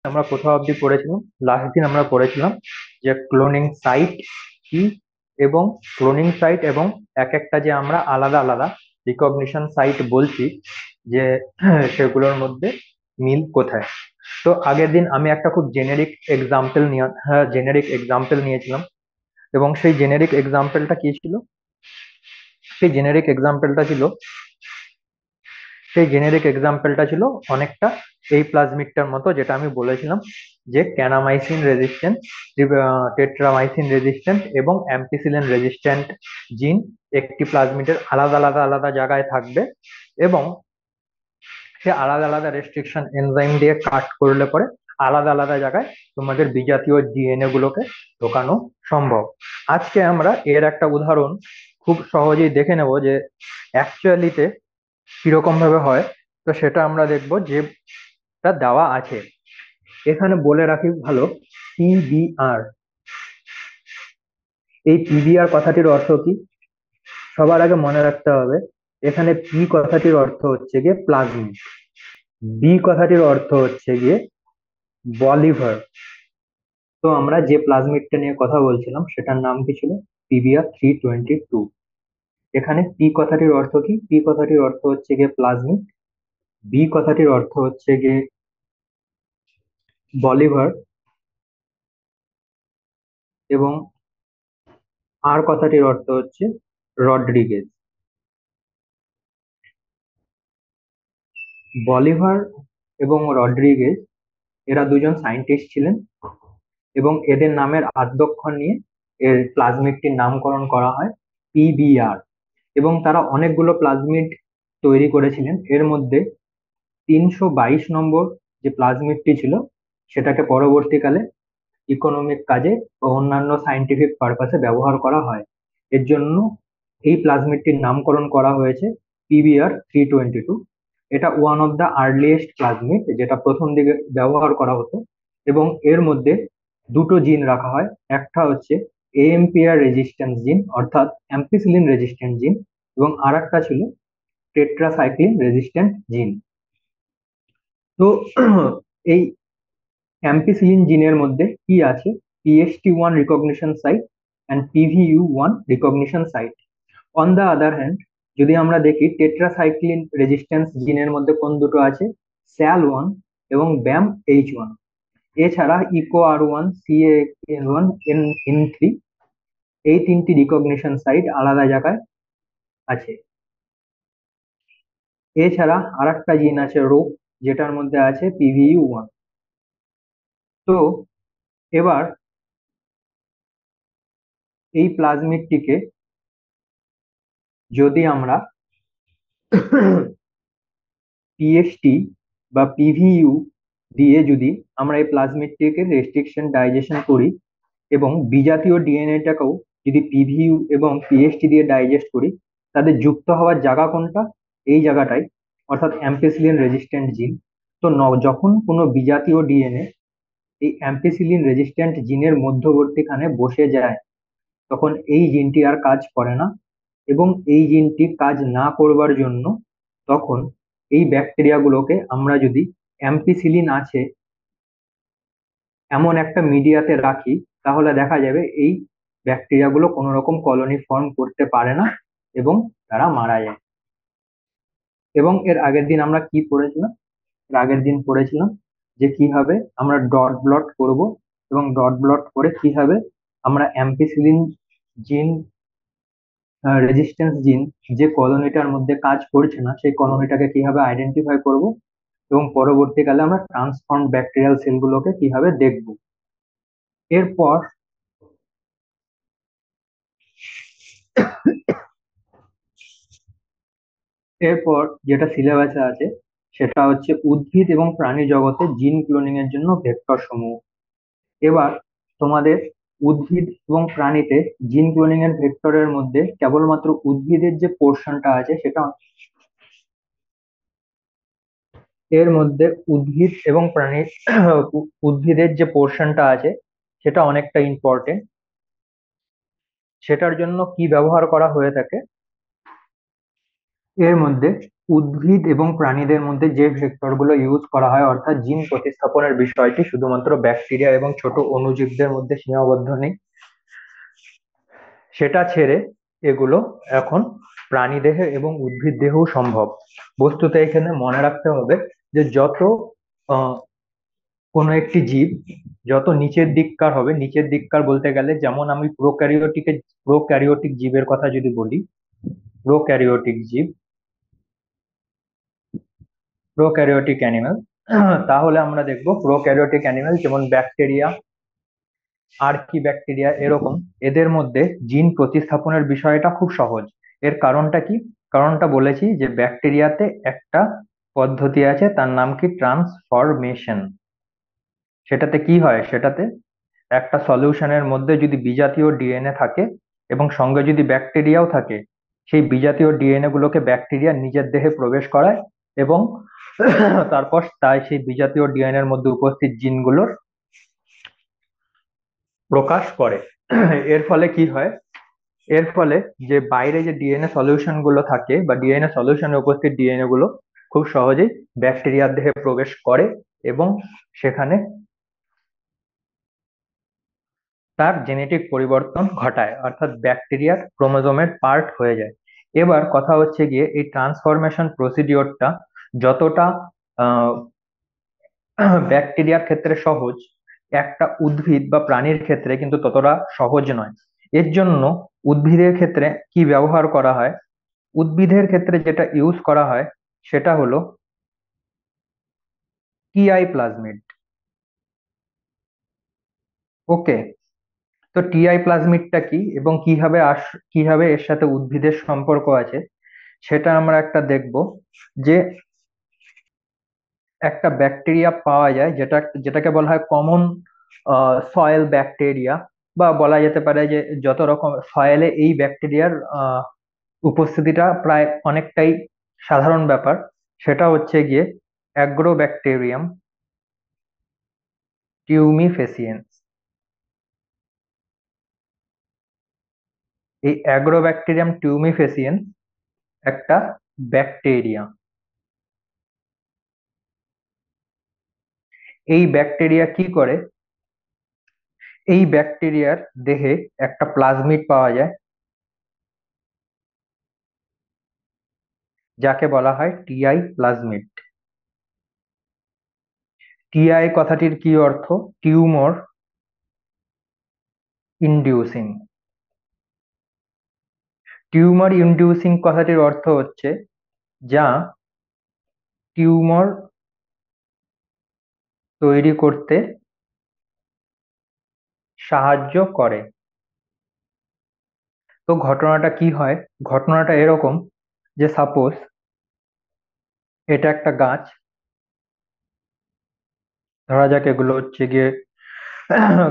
আমরা কোথাও অবধি পড়েছিলাম? লাস্ট দিন আমরা পড়েছিলাম যে ক্লোনিং সাইট কি, এবং ক্লোনিং সাইট এবং এক একটা যে আমরা আলাদা আলাদা রিকগনিশন সাইট বলছি, যে সেগুলোর মধ্যে মিল কোথায়। তো আগের দিন আমি একটা খুব জেনেরিক এক্সাম্পল নিয়েছিলাম, এবং সেই জেনেরিক এক্সাম্পলটা কি ছিল? সেই জেনেরিক এক্সাম্পলটা ছিল সেই জেনেরিক এক্সাম্পলটা ছিল অনেকটা এই প্লাজমিডটার মতো, যেটা আমি বলেছিলাম যে ক্যানামাইসিন রেজিস্ট্যান্ট, টেট্রামাইসিন রেজিস্ট্যান্ট এবং অ্যাম্পিসিলিন রেজিস্ট্যান্ট জিন একটি প্লাজমিডের আলাদা আলাদা আলাদা জায়গায় থাকবে, এবং সে আলাদা আলাদা রেস্ট্রিকশন এনজাইম দিয়ে কাট করলে পরে আলাদা আলাদা জায়গায় তোমাদের বিজাতীয় ডিএনএ গুলোকে ঢোকানো সম্ভব। আজকে আমরা এর একটা উদাহরণ খুব সহজেই দেখে নেব যে অ্যাকচুয়ালিতে কিরকম ভাবে হয়। তো সেটা আমরা দেখব, যেটা দেওয়া আছে এখানে বলে রাখি ভালো। পিবিআর, এই পিবিআর কথাটির অর্থ কি? সবার আগে মনে রাখতে হবে, এখানে পি কথাটির অর্থ হচ্ছে গিয়ে প্লাজমিড, বি কথাটির অর্থ হচ্ছে গিয়ে বলিভার। তো আমরা যে প্লাজমিডটা নিয়ে কথা বলছিলাম সেটার নাম কি ছিল? PBr 322। এখানে পি কথাটির অর্থ কি? পি কথাটির অর্থ হচ্ছে গিয়ে প্লাজমিড, বি কথাটির অর্থ হচ্ছে গিয়ে বলিভার, এবং আর কথাটির অর্থ হচ্ছে রড্রিগেজ। বলিভার এবং রড্রিগেজ এরা দুজন সায়েন্টিস্ট ছিলেন, এবং এদের নামের আদ্যক্ষর নিয়ে এর প্লাজমিডটির নামকরণ করা হয় পিবিআর। এবং তারা অনেকগুলো প্লাজমিড তৈরি করেছিলেন। এর মধ্যে 322 নম্বর যে প্লাজমিডটি ছিল, সেটাকে পরবর্তীকালে ইকোনমিক কাজে ও অন্যান্য সায়েন্টিফিক পারপাসে ব্যবহার করা হয়। এর জন্য এই প্লাজমিডটির নামকরণ করা হয়েছে PBr 322। এটা one of the earliest plasmid, যেটা প্রথম দিকে ব্যবহার করা হতো। এবং এর মধ্যে দুটো জিন রাখা হয়, একটা হচ্ছে AMPR রেজিস্ট্যান্স জিন অর্থাৎ অ্যাম্পিসিলিন রেজিস্ট্যান্ট জিন, এবং আর একটা ছিল টেট্রাসাইক্লিন রেজিস্ট্যান্ট জিন। তো এই অ্যাম্পিসিলিন জিনের মধ্যে কি আছে? PST1 recognition site and PVU1 recognition site. On the other hand, যদি আমরা দেখি টেট্রাসাইক্লিন রেজিস্ট্যান্স জিনের মধ্যে কোন দুটো আছে? SAL1 এবং BAMH1। এছাড়া ইকো R1, CA1, N3, এই তিনটি রিকগনিশন সাইট আলাদা জায়গায় আছে। এছাড়া আরেকটা জিন আছে রো, যেটার মধ্যে আছে PVU1। তো এবার এই প্লাজমিডটিকে যদি আমরা PST বা PVU দিয়ে যদি আমরা এই প্লাজমিডটিকে রেস্ট্রিকশন ডাইজেশন করি, এবং বিজাতীয় ডিএনএটাকেও যদি PVU এবং PST দিয়ে ডাইজেস্ট করি, তাদের যুক্ত হওয়ার জায়গা কোনটা? এই জায়গাটাই, অর্থাৎ অ্যাম্পিসিলিন রেজিস্ট্যান্ট জিন। তো যখন কোনো বিজাতীয় ডিএনএ এই অ্যাম্পিসিলিন রেজিস্ট্যান্ট জিনের মধ্যবর্তীখানে বসে যায়, তখন এই জিনটি আর কাজ করে না। এবং এই জিনটি কাজ না করবার জন্য তখন এই ব্যাকটেরিয়াগুলোকে আমরা যদি অ্যাম্পিসিলিন আছে এমন একটা মিডিয়াতে রাখি, তাহলে দেখা যাবে এই ব্যাকটেরিয়াগুলো কোনো রকম কলোনি ফর্ম করতে পারে না, এবং তারা মারা যায়। এবং এর আগের দিন আমরা কি পড়েছিলাম? এর আগের দিন পড়েছিলাম যে কিভাবে আমরা ডট ব্লট করব, এবং ডট ব্লট করে কিভাবে আমরা অ্যাম্পিসিলিন জিন রেজিস্ট্যান্স জিন যে কলোনিটার মধ্যে কাজ করছে না, সেই কলোনিটাকে কিভাবে আইডেন্টিফাই করব, এবং পরবর্তীকালে আমরা ট্রান্সফর্ম ব্যাকটেরিয়াল সেলগুলোকে কিভাবে দেখব। এরপর এরপর যেটা সিলেবাসে আছে সেটা হচ্ছে উদ্ভিদ এবং প্রাণী জগতে জিন ক্লোনিং এর জন্য ভেক্টর সমূহ। এবার তোমাদের উদ্ভিদ এবং প্রাণীতে জিন ক্লোনিং এর ভেক্টরের মধ্যে কেবলমাত্র উদ্ভিদের যে পোর্শনটা আছে সেটা, এর মধ্যে উদ্ভিদ এবং প্রাণীর উদ্ভিদের যে পোর্শনটা আছে সেটা অনেকটা ইম্পর্টেন্ট। সেটার জন্য কি ব্যবহার করা হয়ে থাকে? এর মধ্যে উদ্ভিদ এবং প্রাণীদের মধ্যে যে ভেক্টরগুলো ইউজ করা হয় অর্থাৎ জিন প্রতিস্থাপনের বিষয়টি শুধুমাত্র ব্যাকটেরিয়া এবং ছোট অণুজীবদের মধ্যে সীমাবদ্ধ নেই, সেটা ছেড়ে এগুলো এখন প্রাণীদেহে এবং উদ্ভিদ দেহেও সম্ভব। বস্তুত এখানে মনে রাখতে হবে যে যত আহ, কোনো একটি জীব যত নিচের দিককার হবে, নিচের দিককার বলতে গেলে যেমন আমি প্রোক্যারিওটিক জীবের কথা যদি বলি, প্রোক্যারিওটিক জীব, প্রোক্যারিওটিক অ্যানিমেল, তাহলে আমরা দেখবো প্রোক্যারিওটিক অ্যানিমেল যেমন ব্যাকটেরিয়া, আর্কিব্যাকটেরিয়া এরকম, এদের মধ্যে জিন প্রতিস্থাপনের বিষয়টা খুব সহজ। এর কারণটা কি? কারণটা বলেছি যে ব্যাকটেরিয়াতে একটা পদ্ধতি আছে, তার নাম কি ট্রান্সফরমেশন। সেটাতে কি হয়, সেটাতে একটা সলিউশনের মধ্যে যদি বিজাতীয় ডিএনএ থাকে এবং সঙ্গে যদি ব্যাকটেরিয়াও থাকে, সেই বিজাতীয় ডিএনএ গুলোকে ব্যাকটেরিয়া নিজের দেহে প্রবেশ করায় এবং তারপর তাই সেই বিজাতীয় ডিএনএ এর মধ্যে উপস্থিত জিনগুলোর প্রকাশ করে। এর ফলে কি হয়, এর ফলে যে বাইরে যে ডিএনএ সলিউশন গুলো থাকে বা ডিএনএ সলিউশনে উপস্থিত ডিএনএ গুলো খুব সহজেই ব্যাকটেরিয়ার দেহে প্রবেশ করে এবং সেখানে তার জেনেটিক পরিবর্তন ঘটায়, অর্থাৎ ব্যাকটেরিয়ার ক্রোমোজোমের পার্ট হয়ে যায়। এবার কথা হচ্ছে গিয়ে এই ট্রান্সফরমেশন প্রসিডিওরটা যতটা ব্যাকটেরিয়ার ক্ষেত্রে সহজ, একটা উদ্ভিদ বা প্রাণীর ক্ষেত্রে কিন্তু ততটা সহজ নয়। এর জন্য উদ্ভিদের ক্ষেত্রে কি ব্যবহার করা হয়, উদ্ভিদের ক্ষেত্রে যেটা ইউজ করা হয় সেটা হলো টিআই প্লাজমিড। ওকে, তো টিআই প্লাজমিডটা কি এবং কিভাবে এর সাথে উদ্ভিদের সম্পর্ক আছে সেটা আমরা একটা দেখব। যে একটা ব্যাকটেরিয়া পাওয়া যায় যেটাকে বলা হয় কমন সয়েল ব্যাকটেরিয়া, বা বলা যেতে পারে যে যত রকম সয়েলে এই ব্যাকটেরিয়ার উপস্থিতিটা প্রায় অনেকটাই সাধারণ ব্যাপার। সেটা হচ্ছে গিয়ে অ্যাগ্রোব্যাকটেরিয়াম টিউমিফেসিয়েন্স। এই অ্যাগ্রোব্যাকটেরিয়াম টিউমিফেসিয়েন্স একটা ব্যাকটেরিয়া। এই ব্যাকটেরিয়া কি করে, এই ব্যাকটেরিয়ার দেহে একটা প্লাজমিড পাওয়া যায় যাকে বলা হয় টিআই প্লাজমিড। টিআই কথাটির কি অর্থ? Tumour inducing. টিউমার ইনডিউসিং কথাটির অর্থ হচ্ছে যা টিউমর তৈরি করতে সাহায্য করে। তো ঘটনাটা কি হয়, ঘটনাটা এরকম যে সাপোজ এটা একটা গাছ, ধরা যাক এগুলো হচ্ছে গিয়ে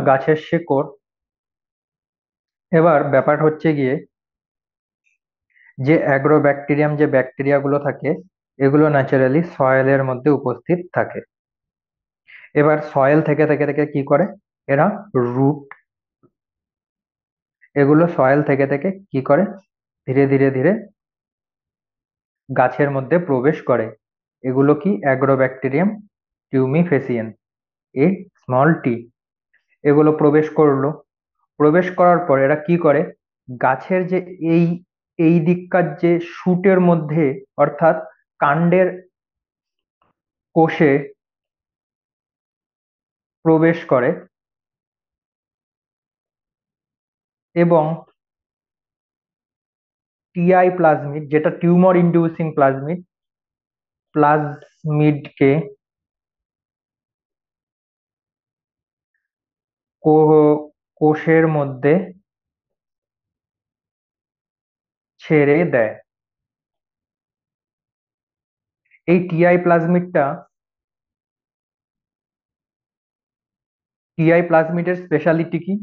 গাছের শিকড়। এবার ব্যাপার হচ্ছে গিয়ে যে অ্যাগ্রোব্যাকটেরিয়াম যে ব্যাকটেরিয়া গুলো থাকে এগুলো ন্যাচারালি সয়েলের মধ্যে উপস্থিত থাকে। এবার সয়েল থেকে থেকে থেকে কি করে, এরা রুট, এগুলো সয়েল থেকে থেকে কি করে ধীরে ধীরে ধীরে গাছের মধ্যে প্রবেশ করে। এগুলো কি অ্যাগ্রোব্যাকটেরিয়াম টিউমিফেসিয়েন্স, এ স্মল টি। এগুলো প্রবেশ করলো, প্রবেশ করার পর এরা কি করে, গাছের যে এই এই দিককার যে শুটের মধ্যে অর্থাৎ কাণ্ডের কোষে প্রবেশ করে এবং টিআই প্লাজমিড যেটা টিউমার ইনডিউসিং প্লাজমিড, প্লাজমিডকে কোষের মধ্যে ছেড়ে দেয়। এই টিআই প্লাজমিডের স্পেশালিটি কি?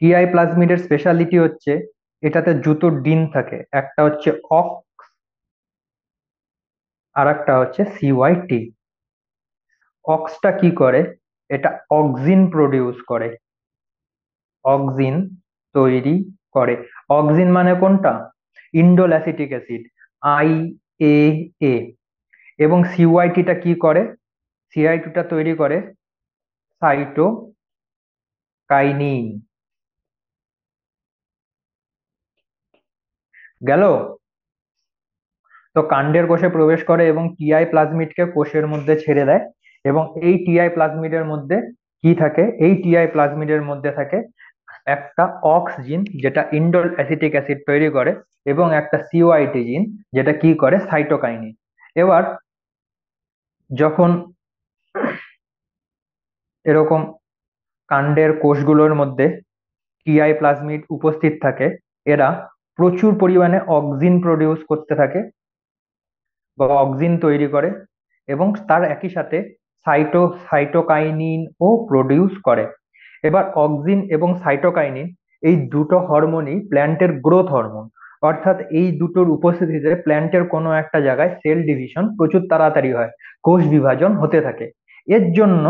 টিআই প্লাজমিডের স্পেশালিটি হচ্ছে এটাতে দুটো ডিন থাকে, একটা হচ্ছে অক্স আর একটা হচ্ছে সিওয়াইটি। অক্সটা কি করে, এটা অক্সিন প্রডিউস করে, অক্সিন তৈরি করে। অক্সিন মানে কোনটা? Indole acetic acid. I A A. এবং সিওয়াইটিটা কি করে? সিআইটিটা তৈরি করে সাইটোকাইনিন। গেল? তো কাণ্ডের কোষে প্রবেশ করে এবং টিআই প্লাজমিডকে কোষের মধ্যে ছেড়ে দেয়। এবং এই টিআই প্লাজমিডের মধ্যে কি থাকে? এই টিআই প্লাজমিডের মধ্যে থাকে একটা অক্স জিন, যেটা ইন্ডোল অ্যাসিটিক অ্যাসিড তৈরি করে, এবং একটা সিওআইটি জিন, যেটা কি করে? সাইটোকাইনিন। এবার যখন এরকম কাণ্ডের কোষগুলোর মধ্যে টিআই প্লাজমিড উপস্থিত থাকে, এরা প্রচুর পরিমাণে অক্সিন প্রডিউস করতে থাকে বা অক্সিন তৈরি করে, এবং তার একই সাথে সাইটোকাইনিন ও প্রডিউস করে। এবার অক্সিন এবং সাইটোকাইনিন এই দুটো হরমোনই প্ল্যান্টের গ্রোথ হরমোন। অর্থাৎ এই দুটোর উপস্থিতিতে প্ল্যান্টের কোনো একটা জায়গায় সেল ডিভিশন প্রচুর তাড়াতাড়ি হয়, কোষ বিভাজন হতে থাকে। এর জন্য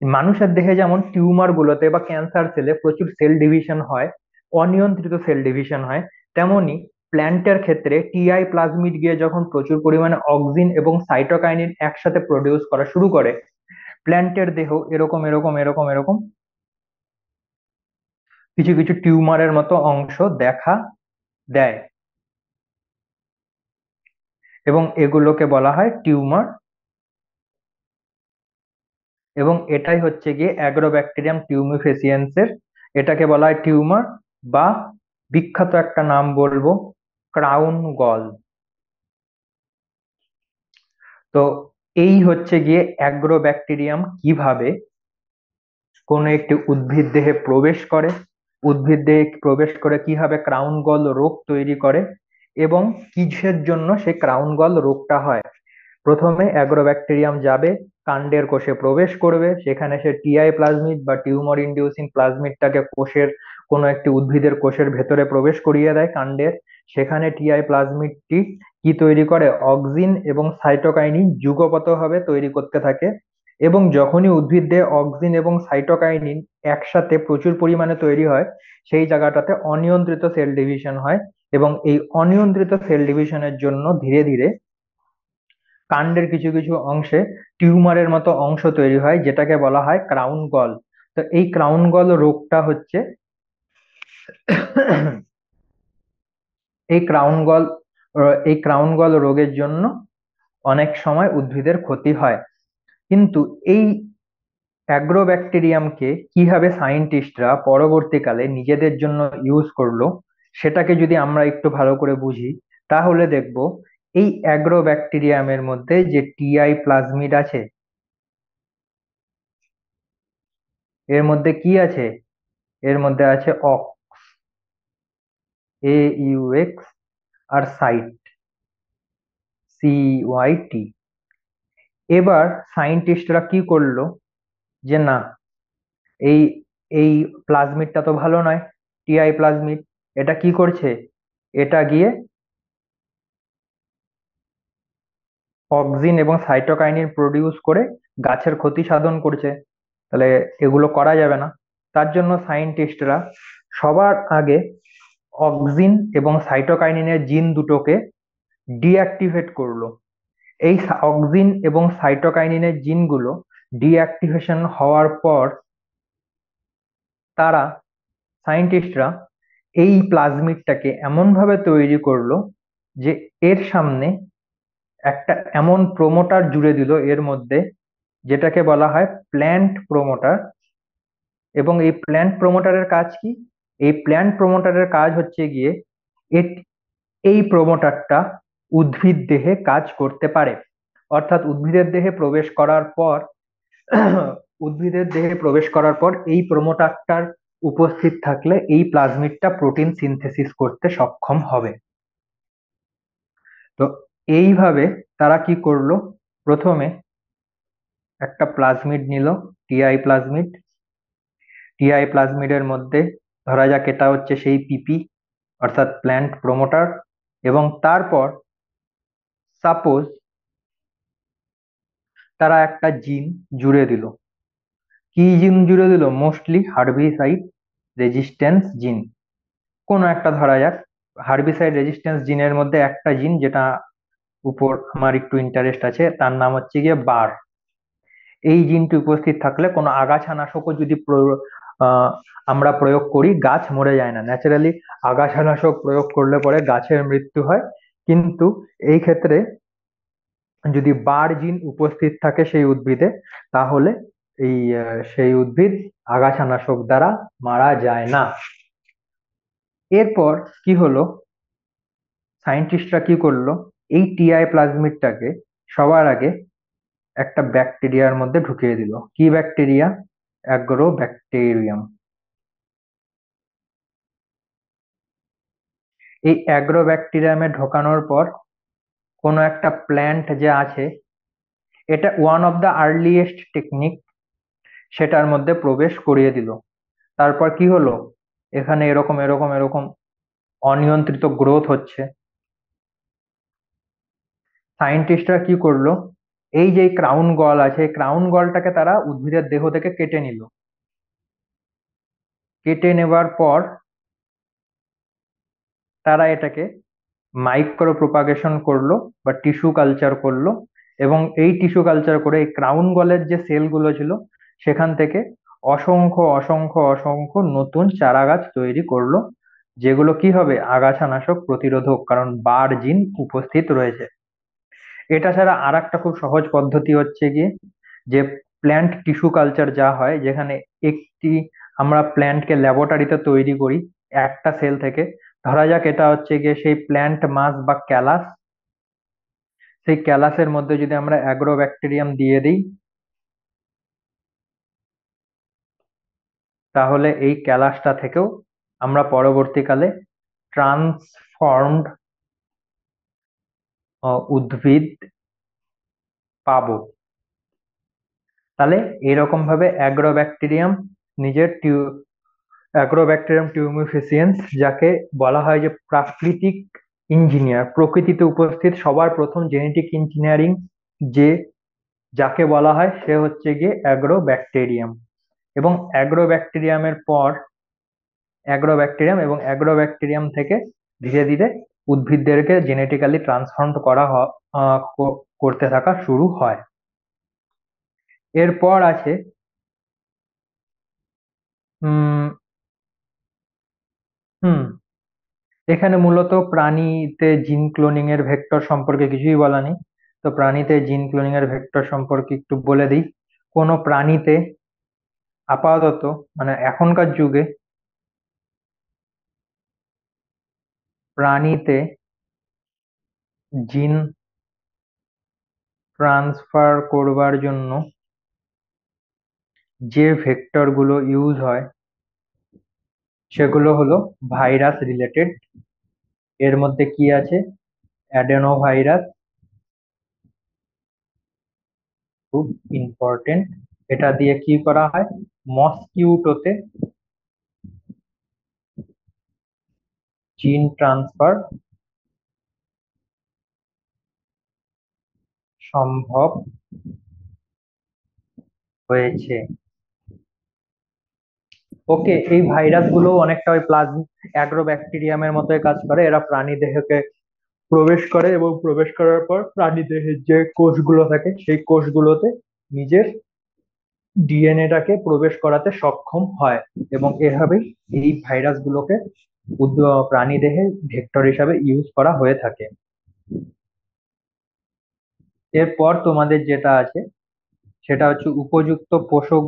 মানুষের দেহে যেমন টিউমার গুলোতে বা ক্যান্সার সেলে প্রচুর সেল ডিভিশন হয়, অনিয়ন্ত্রিত সেল ডিভিশন হয়, তেমনি প্ল্যান্টের ক্ষেত্রে টিআই প্লাজমিড গিয়ে যখন প্রচুর পরিমাণে অক্সিন এবং সাইটোকাইনিন একসাথে প্রডিউস করা শুরু করে, প্ল্যান্টের দেহ এরকম এরকম এরকম এরকম কিছু কিছু টিউমারের মতো অংশ দেখা দেয়, এবং এগুলোকে বলা হয় টিউমার। এবং এটাই হচ্ছে গিয়ে অ্যাগ্রোব্যাকটেরিয়াম টিউমিফেসিয়েন্সের, এটাকে বলা হয় টিউমার, বা বিখ্যাত একটা নাম বলবো, ক্রাউন গল। তো এই হচ্ছে গিয়ে অ্যাগ্রোব্যাকটেরিয়াম কিভাবে কোনো একটি উদ্ভিদ দেহে প্রবেশ করে, উদ্ভিদ দেহে প্রবেশ করে কিভাবে ক্রাউন গল রোগ তৈরি করে, এবং কিসের জন্য সেই ক্রাউন গল রোগটা হয়। প্রথমে অ্যাগ্রোব্যাকটেরিয়াম যাবে, কাণ্ডের কোষে প্রবেশ করবে, সেখানে সে টিআই প্লাজমিড বা টিউমার ইনডিউসিং প্লাজমিডটাকে কোষের কোনো একটি উদ্ভিদের কোষের ভেতরে প্রবেশ করিয়ে দেয় কাণ্ডের। সেখানে টিআই প্লাজমিডটি কি তৈরি করে? অক্সিন এবং সাইটোকাইনিন যুগপতভাবে তৈরি করতে থাকে। এবং যখনই উদ্ভিদে অক্সিন এবং সাইটোকাইনিন একসাথে প্রচুর পরিমাণে তৈরি হয়, সেই জায়গাটাতে অনিয়ন্ত্রিত সেল ডিভিশন হয়। এবং এই অনিয়ন্ত্রিত সেল ডিভিশনের জন্য ধীরে ধীরে কাণ্ডের কিছু কিছু অংশে টিউমারের মতো অংশ তৈরি হয়, যেটাকে বলা হয় ক্রাউন গল। তো এই ক্রাউন গল রোগটা হচ্ছে এই ক্রাউন গল এই ক্রাউন গল রোগের জন্য অনেক সময় উদ্ভিদের ক্ষতি হয়। কিন্তু এই অ্যাগ্রোব্যাকটেরিয়ামকে কিভাবে সায়েন্টিস্টরা পরবর্তীকালে নিজেদের জন্য ইউজ করলো, সেটাকে যদি আমরা একটু ভালো করে বুঝি, তাহলে দেখব এই অ্যাগ্রোব্যাকটেরিয়ামের মধ্যে যে টিআই প্লাজমিড আছে, এর মধ্যে কি আছে? এর মধ্যে আছে অক্স, AUX, আর সাইট, CYT। এবার সায়েন্টিস্টরা কি করলো, যে না, এই এই প্লাজমিডটা তো ভালো নয়, টিআই প্লাজমিড, এটা কি করছে? এটা গিয়ে অক্সিন এবং সাইটোকাইনিন প্রডিউস করে গাছের ক্ষতি সাধন করছে। তাহলে এগুলো করা যাবে না। তার জন্য সায়েন্টিস্টরা সবার আগে অক্সিন এবং সাইটোকাইনিনের জিন দুটোকে ডিঅ্যাক্টিভেট করলো। এই অক্সিন এবং সাইটোকাইনিনের জিনগুলো ডিঅ্যাক্টিভেশন হওয়ার পর তারা সায়েন্টিস্টরা এই প্লাজমিডটাকে এমন ভাবে তৈরি করলো যে এর সামনে একটা এমন প্রোমোটার জুড়ে দিল এর মধ্যে, যেটাকে বলা হয় প্ল্যান্ট প্রোমোটার। এবং এই প্ল্যান্ট প্রোমোটারের কাজ কি? এই প্ল্যান্ট প্রোমোটারের কাজ হচ্ছে গিয়ে এই প্রোমোটারটা উদ্ভিদ দেহে কাজ করতে পারে। অর্থাৎ উদ্ভিদের দেহে প্রবেশ করার পর উদ্ভিদের দেহে প্রবেশ করার পর এই প্রোমোটারটার উপস্থিত থাকলে এই প্লাজমিডটা প্রোটিন সিনথেসিস করতে সক্ষম হবে। তো এইভাবে তারা কি করলো, প্রথমে একটা প্লাজমিড নিল, টিআই প্লাজমিড। টিআই প্লাজমিডের মধ্যে ধরা যাক এটা হচ্ছে সেই পিপি, অর্থাৎ প্ল্যান্ট প্রোমোটার। এবং তারপর সাপোজ তারা একটা জিন জুড়ে দিল। কি জিন জুড়ে দিল? মোস্টলি হার্বিসাইড রেজিস্ট্যান্স জিন, কোনো একটা ধরা যাক, হার্বিসাইড রেজিস্ট্যান্স জিনের মধ্যে একটা জিন যেটা উপর আমার একটু ইন্টারেস্ট আছে, তার নাম হচ্ছে গিয়ে বার। এই জিনটি উপস্থিত থাকলে কোনো আগাছানাশকও যদি আমরা প্রয়োগ করি, গাছ মরে যায় না ন্যাচারালি। আগাছানাশক প্রয়োগ করলে পরে গাছের মৃত্যু হয়, কিন্তু এই ক্ষেত্রে যদি বার জিন উপস্থিত থাকে সেই উদ্ভিদে, তাহলে সেই উদ্ভিদ আগাছানাশক দ্বারা মারা যায় না। এরপর কি হলো, সায়েন্টিস্টরা কি করলো, এই টিআই প্লাজমিডটাকে সবার আগে একটা ব্যাকটেরিয়ার মধ্যে ঢুকিয়ে দিল। কি ব্যাকটেরিয়া? Agro bacterium. এই অ্যাগ্রো ব্যাকটেরিয়ামে ঢোকানোর পর কোনো একটা প্ল্যান্ট যে আছে, এটা one of the earliest technique, সেটার মধ্যে প্রবেশ করিয়ে দিল। তারপর কি হলো, এখানে এরকম এরকম এরকম অনিয়ন্ত্রিত গ্রোথ হচ্ছে। সায়েন্টিস্টরা কি করলো, এই যে ক্রাউন গল আছে, এই ক্রাউন গলটাকে তারা উদ্ভিদের দেহ থেকে কেটে নিল। কেটে নেবার পর তারা এটাকে মাইক্রো প্রোপাগেশন করলো বা টিস্যু কালচার করলো, এবং এই টিস্যু কালচার করে এই ক্রাউন গলের যে সেলগুলো ছিল সেখান থেকে অসংখ্য অসংখ্য অসংখ্য নতুন চারা গাছ তৈরি করলো, যেগুলো কি হবে, আগাছানাশক প্রতিরোধক, কারণ বার জিন উপস্থিত রয়েছে। এটা ছাড়া আর একটা খুব সহজ পদ্ধতি হচ্ছে গিয়ে যে প্ল্যান্ট টিস্যু কালচার যা হয়, যেখানে একটি আমরা প্ল্যান্টকে ল্যাবরেটরিতে তৈরি করি একটা সেল থেকে। ধরা যাক এটা হচ্ছে গিয়ে সেই প্ল্যান্ট মাস বা ক্যালাস, সেই ক্যালাসের মধ্যে যদি আমরা অ্যাগ্রো ব্যাকটেরিয়াম দিয়ে দিই, তাহলে এই ক্যালাসটা থেকেও আমরা পরবর্তীকালে ট্রান্সফর্মড উদ্ভিদ পাবো। তাহলে এরকম ভাবে অ্যাগ্রোব্যাকটেরিয়াম নিজের অ্যাগ্রোব্যাকটেরিয়াম টিউমিফিসিয়েন্স, যাকে বলা হয় যে প্রাকৃতিক ইঞ্জিনিয়ার, প্রকৃতিতে উপস্থিত সবার প্রথম জেনেটিক ইঞ্জিনিয়ারিং যে যাকে বলা হয়, সে হচ্ছে গিয়ে অ্যাগ্রোব্যাকটেরিয়াম। এবং অ্যাগ্রোব্যাকটেরিয়াম থেকে ধীরে ধীরে উদ্ভিদদেরকে জেনেটিক্যালি ট্রান্সফর্ম করতে থাকা শুরু হয়। এরপর আছে হুম হুম এখানে মূলত প্রাণীতে জিন ক্লোনিং এর ভেক্টর সম্পর্কে কিছুই বলা নেই। তো প্রাণীতে জিন ক্লোনিং এর ভেক্টর সম্পর্কে একটু বলে দিই। কোনো প্রাণীতে আপাতত, মানে এখনকার যুগে প্রাণীতে জিন ট্রান্সফার করবার জন্য যে ভেক্টর গুলো ইউজ হয় সেগুলো হলো ভাইরাস রিলেটেড। এর মধ্যে কি আছে? অ্যাডেনো ভাইরাস, খুব ইম্পর্টেন্ট। এটা দিয়ে কি করা হয়, মসকিউটোতে জিন ট্রান্সফার সম্ভব হয়েছে। ওকে, এই ভাইরাস গুলো অনেকটা ওই অ্যাগ্রোব্যাকটেরিয়ামের মতোই কাজ করে। এরা প্রাণী দেহকে প্রবেশ করে এবং প্রবেশ করার পর প্রাণী দেহের যে কোষগুলো থাকে সেই কোষগুলোতে নিজের ডিএনএটাকে প্রবেশ করাতে সক্ষম হয়, এবং এভাবেই এই ভাইরাস গুলোকে প্রাণী দেহে ভেক্টর হিসাবে ইউজ করা হয়ে থাকে। এরপর তোমাদের যেটা আছে সেটা হচ্ছে উপযুক্ত পোষক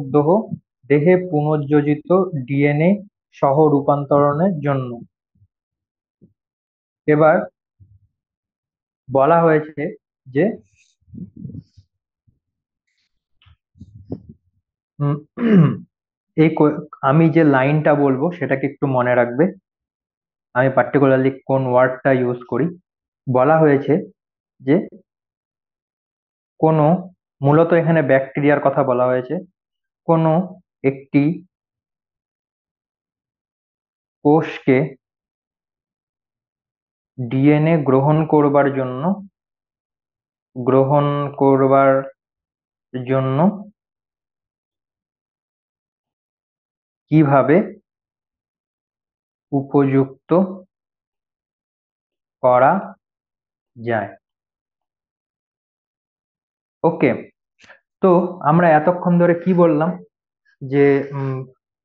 দেহে পুনর্যোজিত ডিএনএ সহ রূপান্তরণের জন্য। এবার বলা হয়েছে যে উম, আমি যে লাইনটা বলবো সেটাকে একটু মনে রাখবে, আমি পার্টিকুলারলি কোন ওয়ার্ডটা ইউজ করি। বলা হয়েছে যে কোনো, মূলত এখানে ব্যাকটেরিয়ার কথা বলা হয়েছে, কোনো একটি কোষকে ডিএনএ গ্রহণ করবার জন্য কিভাবে উপযুক্ত করা যায়। ওকে, তো আমরা এতক্ষণ ধরে কি বললাম, যে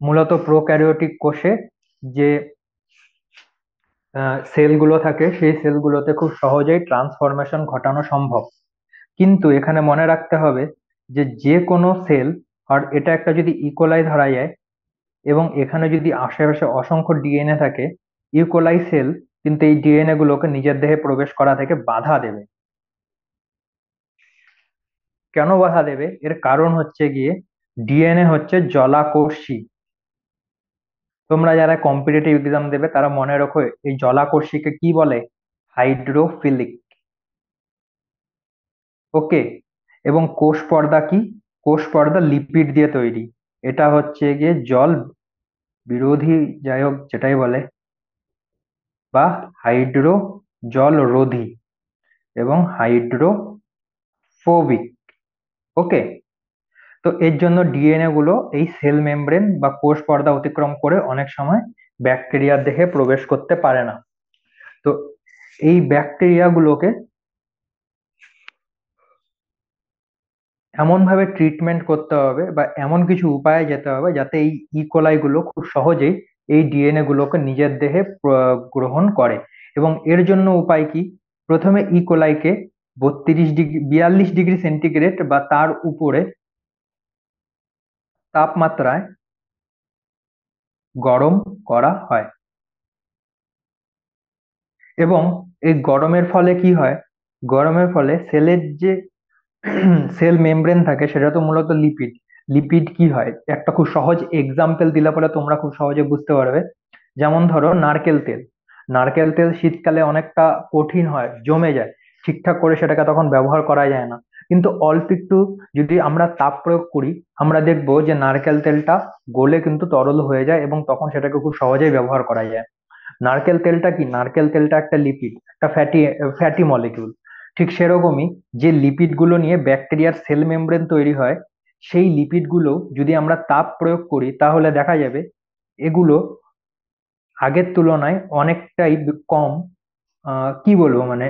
মূলত প্রোক্যারিওটিক কোষে যে সেলগুলো থাকে সেই সেলগুলোতে খুব সহজেই ট্রান্সফরমেশন ঘটানো সম্ভব। কিন্তু এখানে মনে রাখতে হবে যে যে কোনো সেল, আর এটা একটা যদি ইকোলাই ধরা যায়, এবং এখানে যদি আশেপাশে অসংখ্য ডিএনএ থাকে, ইকোলাই সেল কিন্তু এই ডিএনএ গুলোকে নিজের দেহে প্রবেশ করা থেকে বাধা দেবে। কেন বাধা দেবে? এর কারণ হচ্ছে গিয়ে ডিএনএ হচ্ছে জলাকোষী। তোমরা যারা কম্পিটিটিভ এক্সাম দেবে তারা মনে রাখো, এই জলাকোষীকে কি বলে? হাইড্রোফিলিক। ওকে, এবং কোষ পর্দা কি? কোষ পর্দা লিপিড দিয়ে তৈরি। এটা হচ্ছে গিয়ে জল বিরোধী, যাই হোক যেটাই বলে, বা হাইড্রো জল রোধী এবং হাইড্রোফোবিক। ওকে, তো এর জন্য ডিএনএ গুলো এই সেল মেমব্রেন বা কোষ পর্দা অতিক্রম করে অনেক সময় ব্যাকটেরিয়ার দেহে প্রবেশ করতে পারে না। তো এই ব্যাকটেরিয়া গুলোকে এমন ভাবে ট্রিটমেন্ট করতে হবে বা এমন কিছু উপায়ে যেতে হবে যাতে এই ইকোলাই গুলো খুব সহজেই এই ডিএনএ গুলোকে নিজের দেহে গ্রহণ করে। এবং এর জন্য উপায় কি? প্রথমে ইকোলাইকে 32 ডিগ্রি 42 ডিগ্রি সেন্টিগ্রেড বা তার উপরে তাপমাত্রায় গরম করা হয়। এবং এই গরমের ফলে কি হয়? গরমের ফলে সেলের যে সেল মেমব্রেন থাকে সেটা তো মূলত লিপিড। লিপিড কি হয়, একটা খুব সহজ এক্সাম্পল দিলে পরে তোমরা খুব সহজে বুঝতে পারবে। যেমন ধরো নারকেল তেল। নারকেল তেল শীতকালে অনেকটা কঠিন হয়, জমে যায়, ঠিকঠাক করে সেটাকে তখন ব্যবহার করা যায় না। কিন্তু অল্প একটু যদি আমরা তাপ প্রয়োগ করি, আমরা দেখবো যে নারকেল তেলটা গলে কিন্তু তরল হয়ে যায় এবং তখন সেটাকে খুব সহজেই ব্যবহার করা যায়। নারকেল তেলটা কি? নারকেল তেলটা একটা লিপিড, একটা ফ্যাটি ফ্যাটি মলিকিউল। ঠিক সেরকমই যে লিপিড গুলো নিয়ে ব্যাকটেরিয়ার সেল মেমব্রেন তৈরি হয়, সেই লিপিড গুলো যদি আমরা তাপ প্রয়োগ করি তাহলে দেখা যাবে এগুলো আগের তুলনায় অনেকটাই কম, কি বলবো মানে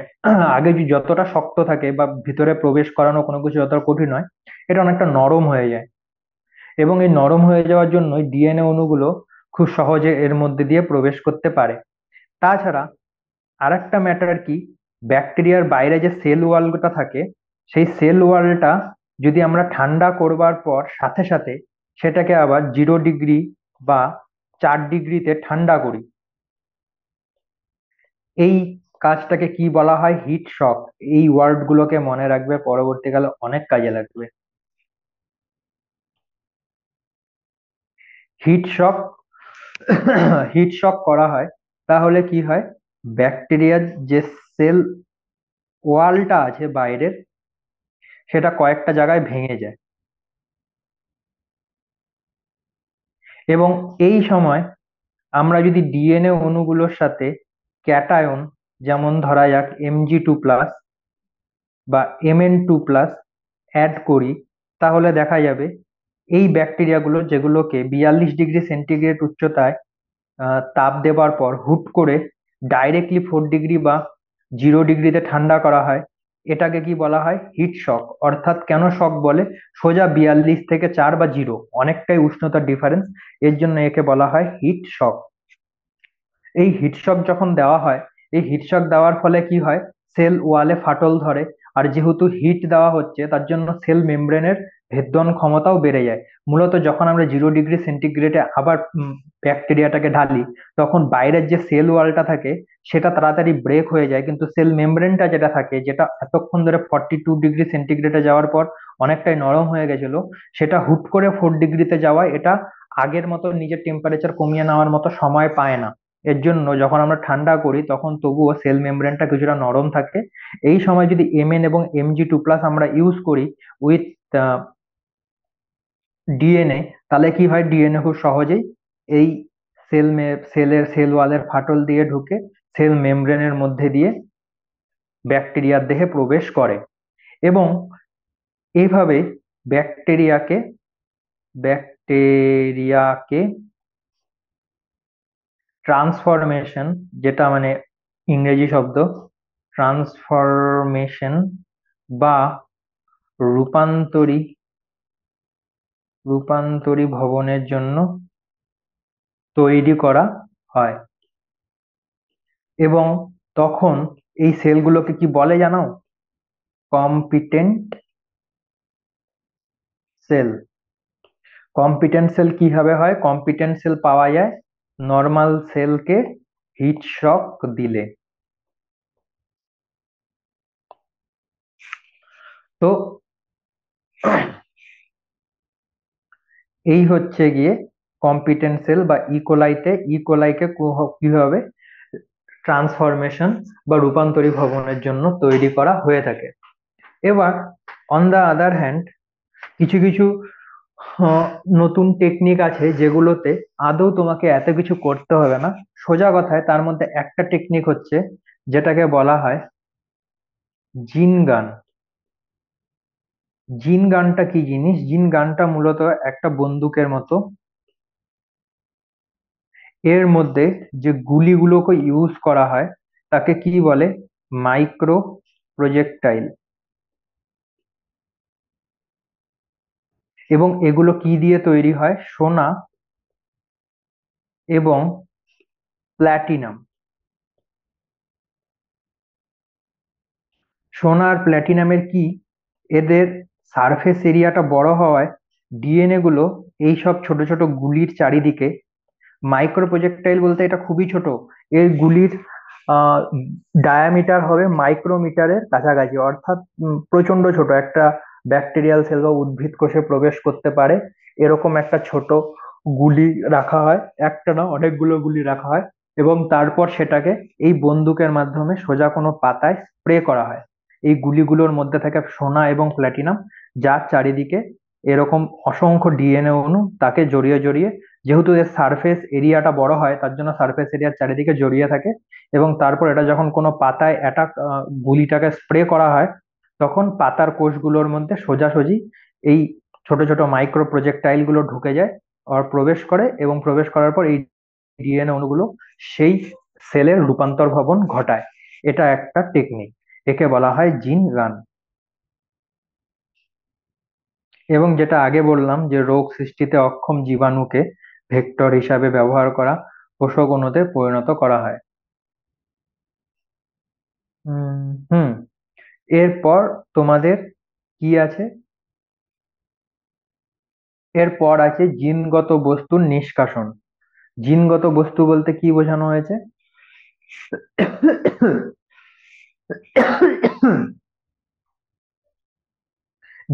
আগে যতটা শক্ত থাকে বা ভিতরে প্রবেশ করানো কোনো কিছু যতটা কঠিন হয়, এটা অনেকটা নরম হয়ে যায়। এবং এই নরম হয়ে যাওয়ার জন্যই ডিএনএ অণুগুলো খুব সহজে এর মধ্যে দিয়ে প্রবেশ করতে পারে। তাছাড়া আরেকটা ম্যাটার কি, ব্যাকটেরিয়ার বাইরে যে সেল ওয়ালটা থাকে, সেই সেল ওয়ালটা যদি আমরা ঠান্ডা করবার পর সাথে সাথে সেটাকে আবার 0 ডিগ্রি বা 4 ডিগ্রিতে ঠান্ডা করি, এই কাজটাকে কি বলা হয়? হিট শক। এই ওয়ার্ড গুলোকে মনে রাখবে, পরবর্তীকালে অনেক কাজে লাগবে। হিট শক হিট শক করা হয়, তাহলে কি হয়? ব্যাকটেরিয়ার যে সেল ওয়ালটা আছে বাইরের, সেটা কয়েকটা জায়গায় ভেঙে যায়। এবং এই সময় আমরা যদি ডিএনএ অণুগুলোর সাথে ক্যাটায়ন, যেমন ধরা যাক Mg2+ বা Mn2+ অ্যাড করি, তাহলে দেখা যাবে এই ব্যাকটেরিয়াগুলো, যেগুলোকে 42 ডিগ্রি সেন্টিগ্রেড উচ্চতায় তাপ দেবার পর হুট করে ডাইরেক্টলি 4 ডিগ্রি বা 0 ডিগ্রিতে ঠান্ডা করা হয়, এটাকে কি বলা হয়? হিট শক। অর্থাৎ কেন শক বলে? সোজা 42 থেকে 4 বা 0 অনেকটাই উষ্ণতার ডিফারেন্স, এর জন্য একে বলা হয় হিট শক। এই হিটশক যখন দেওয়া হয়, এই হিটশক দেওয়ার ফলে কি হয়? সেল ওয়ালে ফাটল ধরে। আর যেহেতু হিট দেওয়া হচ্ছে তার জন্য সেল মেমব্রেনের ভেদন ক্ষমতাও বেড়ে যায়। মূলত যখন আমরা 0 ডিগ্রি সেন্টিগ্রেডে আবার ব্যাকটেরিয়াটাকে ঢালি, তখন বাইরের যে সেল ওয়ালটা থাকে সেটা তাড়াতাড়ি ব্রেক হয়ে যায়, কিন্তু সেল মেমব্রেনটা যেটা থাকে, যেটা এতক্ষণ ধরে 42 ডিগ্রি সেন্টিগ্রেডে যাওয়ার পর অনেকটাই নরম হয়ে গেছিল, সেটা হুট করে 4 ডিগ্রিতে যাওয়ায় এটা আগের মতো নিজের টেম্পারেচার কমিয়ে নেওয়ার মতো সময় পায় না। এর জন্য যখন আমরা ঠান্ডা করি তখন তবুও সেল মেমব্রেনটা কিছুটা নরম থাকে। এই সময় যদি Mn এবং Mg2+ আমরা ইউজ করি উইথ ডিএনএ, তাহলে কি হয়? ডিএনএ খুব সহজেই এই সেল ওয়ালের ফাটল দিয়ে ঢুকে সেল মেমব্রেনের মধ্যে দিয়ে ব্যাকটেরিয়ার দেহে প্রবেশ করে। এবং এইভাবে ব্যাকটেরিয়াকে ব্যাকটেরিয়াকে ট্রান্সফরমেশন, যেটা মানে ইংরেজি শব্দ ট্রান্সফরমেশন বা রূপান্তরী রূপান্তরী ভবনের জন্য তৈরি করা হয়। এবং তখন এই সেলগুলোকে কি বলে জানো? Competent sell. কম্পিটেন্ট সেল কিভাবে হয়? কম্পিটেন্ট সেল পাওয়া যায় নর্মাল সেলকে হিট শক দিলে। তো এই হচ্ছে গিয়ে কম্পিটেন্ট সেল বা ইকোলাইকে কিভাবে ট্রান্সফরমেশন বা রূপান্তরী ভবনের জন্য তৈরি করা হয়ে থাকে। এবার অন দা আদার হ্যান্ড কিছু কিছু নতুন টেকনিক আছে যেগুলোতে আদৌ তোমাকে এত কিছু করতে হবে না। সোজা কথায় তার মধ্যে একটা টেকনিক হচ্ছে যেটাকে বলা হয় জিন গান। জিন গানটা কি জিনিস? জিন গানটা মূলত একটা বন্দুকের মতো। এর মধ্যে যে গুলিগুলোকে ইউজ করা হয় তাকে কি বলে? Micro projectile. এবং এগুলো কি দিয়ে তৈরি হয়? সোনা এবং প্ল্যাটিনাম। সোনা আর প্ল্যাটিনামের কি, এদের সারফেস এরিয়াটা বড় হওয়ায় ডিএনএ গুলো এই সব ছোট ছোট গুলির চারিদিকে, মাইক্রো প্রজেক্টাইল বলতে এটা খুবই ছোট, এর গুলির ডায়ামিটার হবে মাইক্রোমিটারের কাছাকাছি, অর্থাৎ প্রচন্ড ছোট। একটা ব্যাকটেরিয়াল সেল বা উদ্ভিদ কোষে প্রবেশ করতে পারে এরকম একটা ছোট গুলি রাখা হয়। একটা না, অনেকগুলো গুলি রাখা হয় এবং তারপর সেটাকে এই বন্দুকের মাধ্যমে সোজা কোনো পাতায় স্প্রে করা হয়। এই গুলিগুলোর মধ্যে থাকে সোনা এবং প্ল্যাটিনাম, যার চারিদিকে এরকম অসংখ্য ডিএনএ অণু তাকে জড়িয়ে জড়িয়ে, যেহেতু এর সারফেস এরিয়াটা বড় হয় তার জন্য সারফেস এরিয়ার চারিদিকে জড়িয়ে থাকে। এবং তারপর এটা যখন কোনো পাতায় গুলিটাকে স্প্রে করা হয় তখন পাতার কোষগুলোর মধ্যে সোজাসুজি এই ছোট ছোট মাইক্রো প্রজেক্টাইল গুলো ঢুকে যায় আর প্রবেশ করে, এবং প্রবেশ করার পর এই ডিএনএ অণুগুলো সেই সেলের রূপান্তর ভবন ঘটায়। এটা একটা টেকনিক, একে বলা হয় জিন গান। এবং যেটা আগে বললাম যে রোগ সৃষ্টিতে অক্ষম জীবাণুকে ভেক্টর হিসাবে ব্যবহার করা পোষক অণুতে পরিণত করা হয়। হুম। এরপর তোমাদের কি আছে? এরপর আছে জিনগত বস্তুর নিষ্কাশন। জিনগত বস্তু বলতে কি বোঝানো হয়েছে?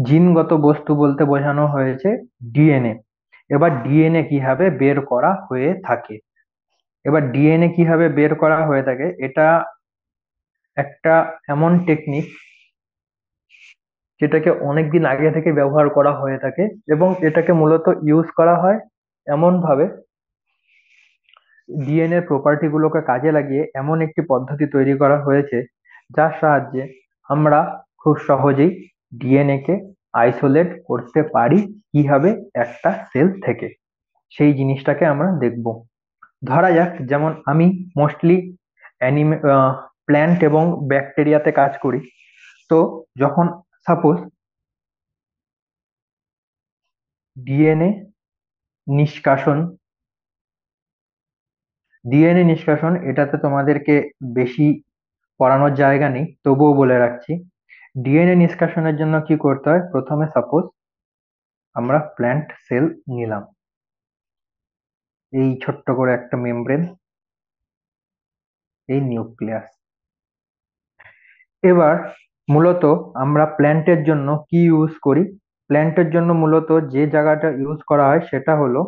জিনগত বস্তু বলতে বোঝানো হয়েছে ডিএনএ। এবার ডিএনএ কিভাবে বের করা হয়ে থাকে? এটা একটা এমন টেকনিক যেটাকে অনেকদিন আগে থেকে ব্যবহার করা হয়ে থাকে, এবং এটাকে মূলত ইউজ করা হয় এমন ভাবে, ডিএনএ প্রপার্টি গুলোকে কাজে লাগিয়ে এমন একটি পদ্ধতি তৈরি করা হয়েছে যার সাহায্যে আমরা খুব সহজেই ডিএনএ কে আইসোলেট করতে পারি কিভাবে একটা সেল থেকে। সেই জিনিসটাকে আমরা দেখব। ধরা যাক, যেমন আমি মোস্টলি অ্যানিমে প্ল্যান্ট এবং ব্যাকটেরিয়াতে কাজ করি। তো যখন সাপোজ ডিএনএ নিষ্কাশন ডিএনএ নিষ্কাশন এটাতে তোমাদেরকে বেশি পড়ানোর জায়গা নেই, তবুও বলে রাখছি। ডিএনএ নিষ্কাশনের জন্য কি করতে হয়? প্রথমে সাপোজ আমরা প্ল্যান্ট সেল নিলাম, এই ছোট্ট করে একটা মেমব্রেন, এই নিউক্লিয়াস। এবার মূলত আমরা প্ল্যান্টের জন্য কি ইউজ করি? প্ল্যান্টের জন্য মূলত যে জায়গাটা ইউজ করা হয় সেটা হলো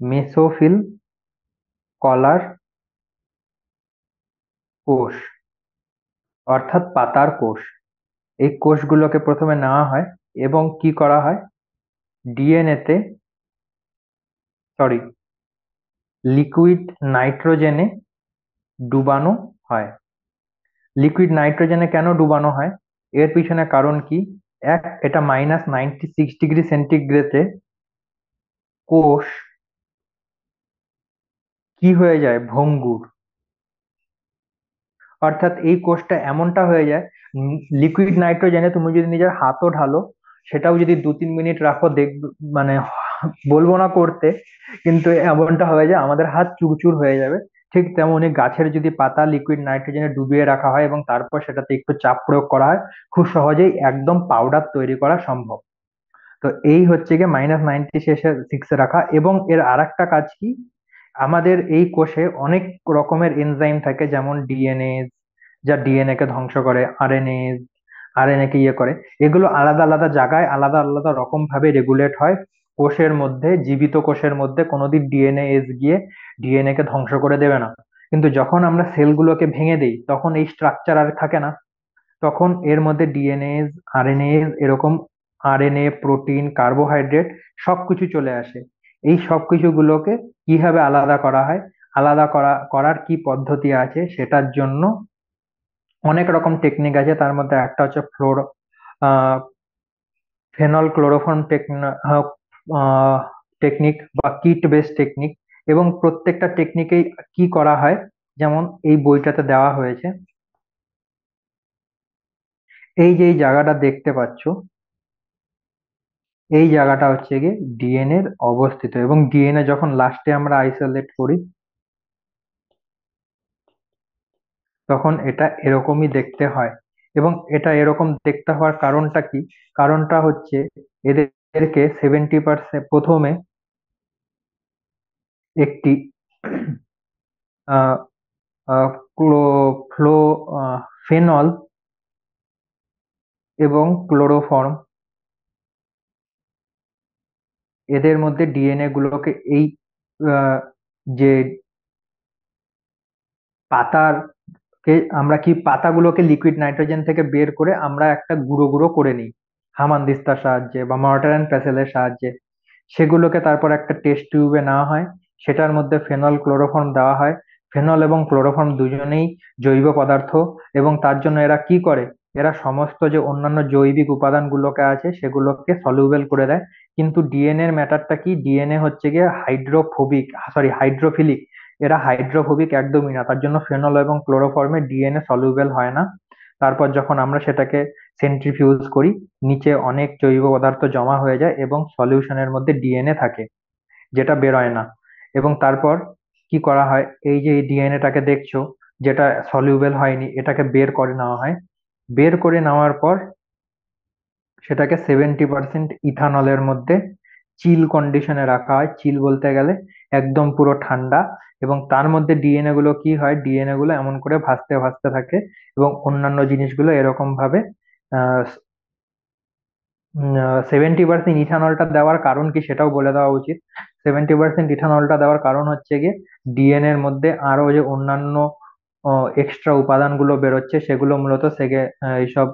মেসোফিল কলার কোষ, অর্থাৎ পাতার কোষ। এই কোষগুলোকে প্রথমে নেওয়া হয় এবং কি করা হয়? ডিএনএ তে, সরি, লিকুইড নাইট্রোজেনে ডুবানো হয়। লিকুইড নাইট্রোজেনে কেন ডুবানো হয়? এর পিছনে কারণ কি? এটা -96 ডিগ্রি সেন্টিগ্রেডে কোষ কি হয়ে যায়? ভঙ্গুর। অর্থাৎ এই কোষটা এমনটা হয়ে যায়, লিকুইড নাইট্রোজেনে তুমি যদি নিজের হাতও ঢালো, সেটাও যদি 2-3 মিনিট রাখো দেখবে, মানে বলবো না করতে, কিন্তু এমনটা হয়ে যায় আমাদের হাত চুরচুর হয়ে যাবে। ঠিক তেমনি গাছের যদি পাতা লিকুইড নাইট্রোজেনে ডুবিয়ে রাখা হয় এবং তারপর সেটাতে একটু চাপ প্রয়োগ করা হয়, খুব সহজেই একদম পাউডার তৈরি করা সম্ভব। তো এই হচ্ছে গিয়ে -96-এ রাখা। এবং এর আরেকটা কাজ কি, আমাদের এই কোষে অনেক রকমের এনজাইম থাকে, যেমন ডিএনএ, যা ডিএনএ কে ধ্বংস করে, আরএনএ, আরএনএ কে ইয়ে করে। এগুলো আলাদা আলাদা জায়গায় আলাদা আলাদা রকম ভাবে রেগুলেট হয়। কোষের মধ্যে, জীবিত কোষের মধ্যে কোনোদিন ডিএনএ গিয়ে ডিএনএ কে ধ্বংস করে দেবে না। কিন্তু যখন আমরা সেলগুলোকে ভেঙে দিই, তখন এই স্ট্রাকচার আর থাকে না। তখন এর মধ্যে ডিএনএ, আরএনএ, এরকম আরএনএ, প্রোটিন, কার্বোহাইড্রেট সবকিছু চলে আসে। এই সবকিছু গুলোকে কিভাবে আলাদা করা হয়, আলাদা করার কি পদ্ধতি আছে, সেটার জন্য অনেক রকম টেকনিক আছে। তার মধ্যে একটা হচ্ছে ফেনল ক্লোরোফর্ম টেকনিক বা কিট বেস টেকনিক। এবং প্রত্যেকটা টেকনিকেই কি করা হয়, যেমন এই বইটাতে দেওয়া হয়েছে। এই যে এই জায়গাটা দেখতে পাচ্ছ, এই জায়গাটা হচ্ছে গিয়ে ডিএনএ এর অবস্থিত, এবং ডিএনএ যখন লাস্টে আমরা আইসোলেট করি, তখন এটা এরকমই দেখতে হয়। এবং এটা এরকম দেখতে হওয়ার কারণটা কি? কারণটা হচ্ছে এদেরকে 70% প্রথমে একটি আহ আহ, ক্লো ফ্লো ফেনল এবং ক্লোরোফর্ম, এদের মধ্যে ডিএনএ গুলোকে এই আহ, যে পাতার আমরা কি পাতাগুলোকে লিকুইড নাইট্রোজেন থেকে বের করে আমরা একটা গুঁড়ো গুঁড়ো করে নিই হামানদিস্তার সাহায্যে বা মর্টার অ্যান্ড প্যাসেলের সাহায্যে। সেগুলোকে তারপর একটা টেস্ট টিউবে নেওয়া হয়, সেটার মধ্যে ফেনল ক্লোরোফর্ম দেওয়া হয়। ফেনল এবং ক্লোরোফর্ম দুজনেই জৈব পদার্থ, এবং তার জন্য এরা কি করে, এরা সমস্ত যে অন্যান্য জৈবিক উপাদানগুলোকে আছে সেগুলোকে সলিউবেল করে দেয়। কিন্তু ডিএনএ এর ম্যাটারটা কি, ডিএনএ হচ্ছে গিয়ে হাইড্রোফিলিক। এরা হাইড্রোফোবিক একদমই না, তার জন্য ফেনল এবং ক্লোরোফর্মে ডিএনএ সলিউবেল হয় না। তারপর যখন আমরা সেটাকে সেন্ট্রিফিউজ করি, নিচে অনেক জৈব পদার্থ জমা হয়ে যায় এবং সলিউশনের মধ্যে ডিএনএ থাকে, যেটা বেরোয় না। এবং তারপর কি করা হয়, এই যে ডিএনএটাকে দেখছো, যেটা সলিউবেল হয়নি, এটাকে বের করে নেওয়া হয়। বের করে নেওয়ার পর সেটাকে 70% ইথানলের মধ্যে চিল কন্ডিশনে রাখা হয়। চিল বলতে গেলে একদম পুরো ঠান্ডা। এবং তার মধ্যে ডিএনএ গুলো কি হয়, ডিএনএ গুলো এমন করে ভাসতে ভাসতে থাকে, এবং অন্যান্য জিনিসগুলো এরকম ভাবে। 70% ইথানলটা দেওয়ার কারণ কি সেটাও বলে দেওয়া উচিত। 70% ইথানলটা দেওয়ার কারণ হচ্ছে গিয়ে ডিএনএ এর মধ্যে আরো যে অন্যান্য এক্সট্রা উপাদানগুলো বেরোচ্ছে, সেগুলো মূলত এইসব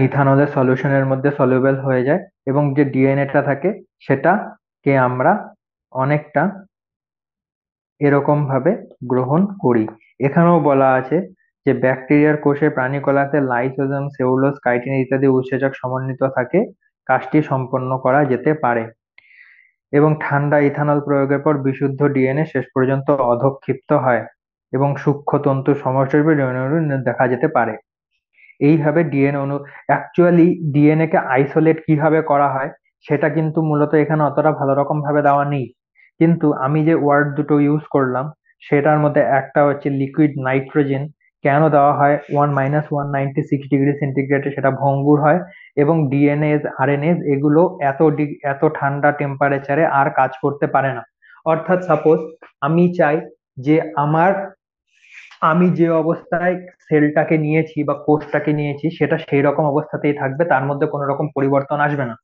ইথানলের সলিউশনের মধ্যে সলিউবেল হয়ে যায়। এবং যে ডিএনএটা থাকে সেটাকে আমরা অনেকটা এরকম ভাবে গ্রহণ করি। এখানেও বলা আছে যে ব্যাকটেরিয়ার কোষে, প্রাণীকলাতে লাইসোজোম, সেলুলোজ, কাইটিন ইত্যাদি উৎসেচক সমন্বিত থাকে, কাজটি সম্পন্ন করা যেতে পারে। এবং ঠান্ডা ইথানল প্রয়োগের পর বিশুদ্ধ ডিএনএ শেষ পর্যন্ত অধঃক্ষিপ্ত হয় এবং সূক্ষ্ম তন্তু সমষ্টির দেখা যেতে পারে। এইভাবে অ্যাকচুয়ালি ডিএনএ কে আইসোলেট কিভাবে করা হয়, সেটা কিন্তু মূলত এখানে অতটা ভালো রকম ভাবে দেওয়া নেই। কিন্তু আমি যে ওয়ার্ড দুটো ইউজ করলাম, সেটার মধ্যে একটা হচ্ছে লিকুইড নাইট্রোজেন কেন দেওয়া হয় 1-196 ডিগ্রি সেন্টিগ্রেডে, সেটা ভঙ্গুর হয়। এবং ডিএনএ, আরএনএ এগুলো এত ঠান্ডা টেম্পারেচারে আর কাজ করতে পারে না। অর্থাৎ সাপোজ আমি চাই যে আমি যে অবস্থায় সেলটাকে নিয়েছি বা কোষটাকে নিয়েছি, সেটা সেই রকম অবস্থাতেই থাকবে, তার মধ্যে কোনো রকম পরিবর্তন আসবে না।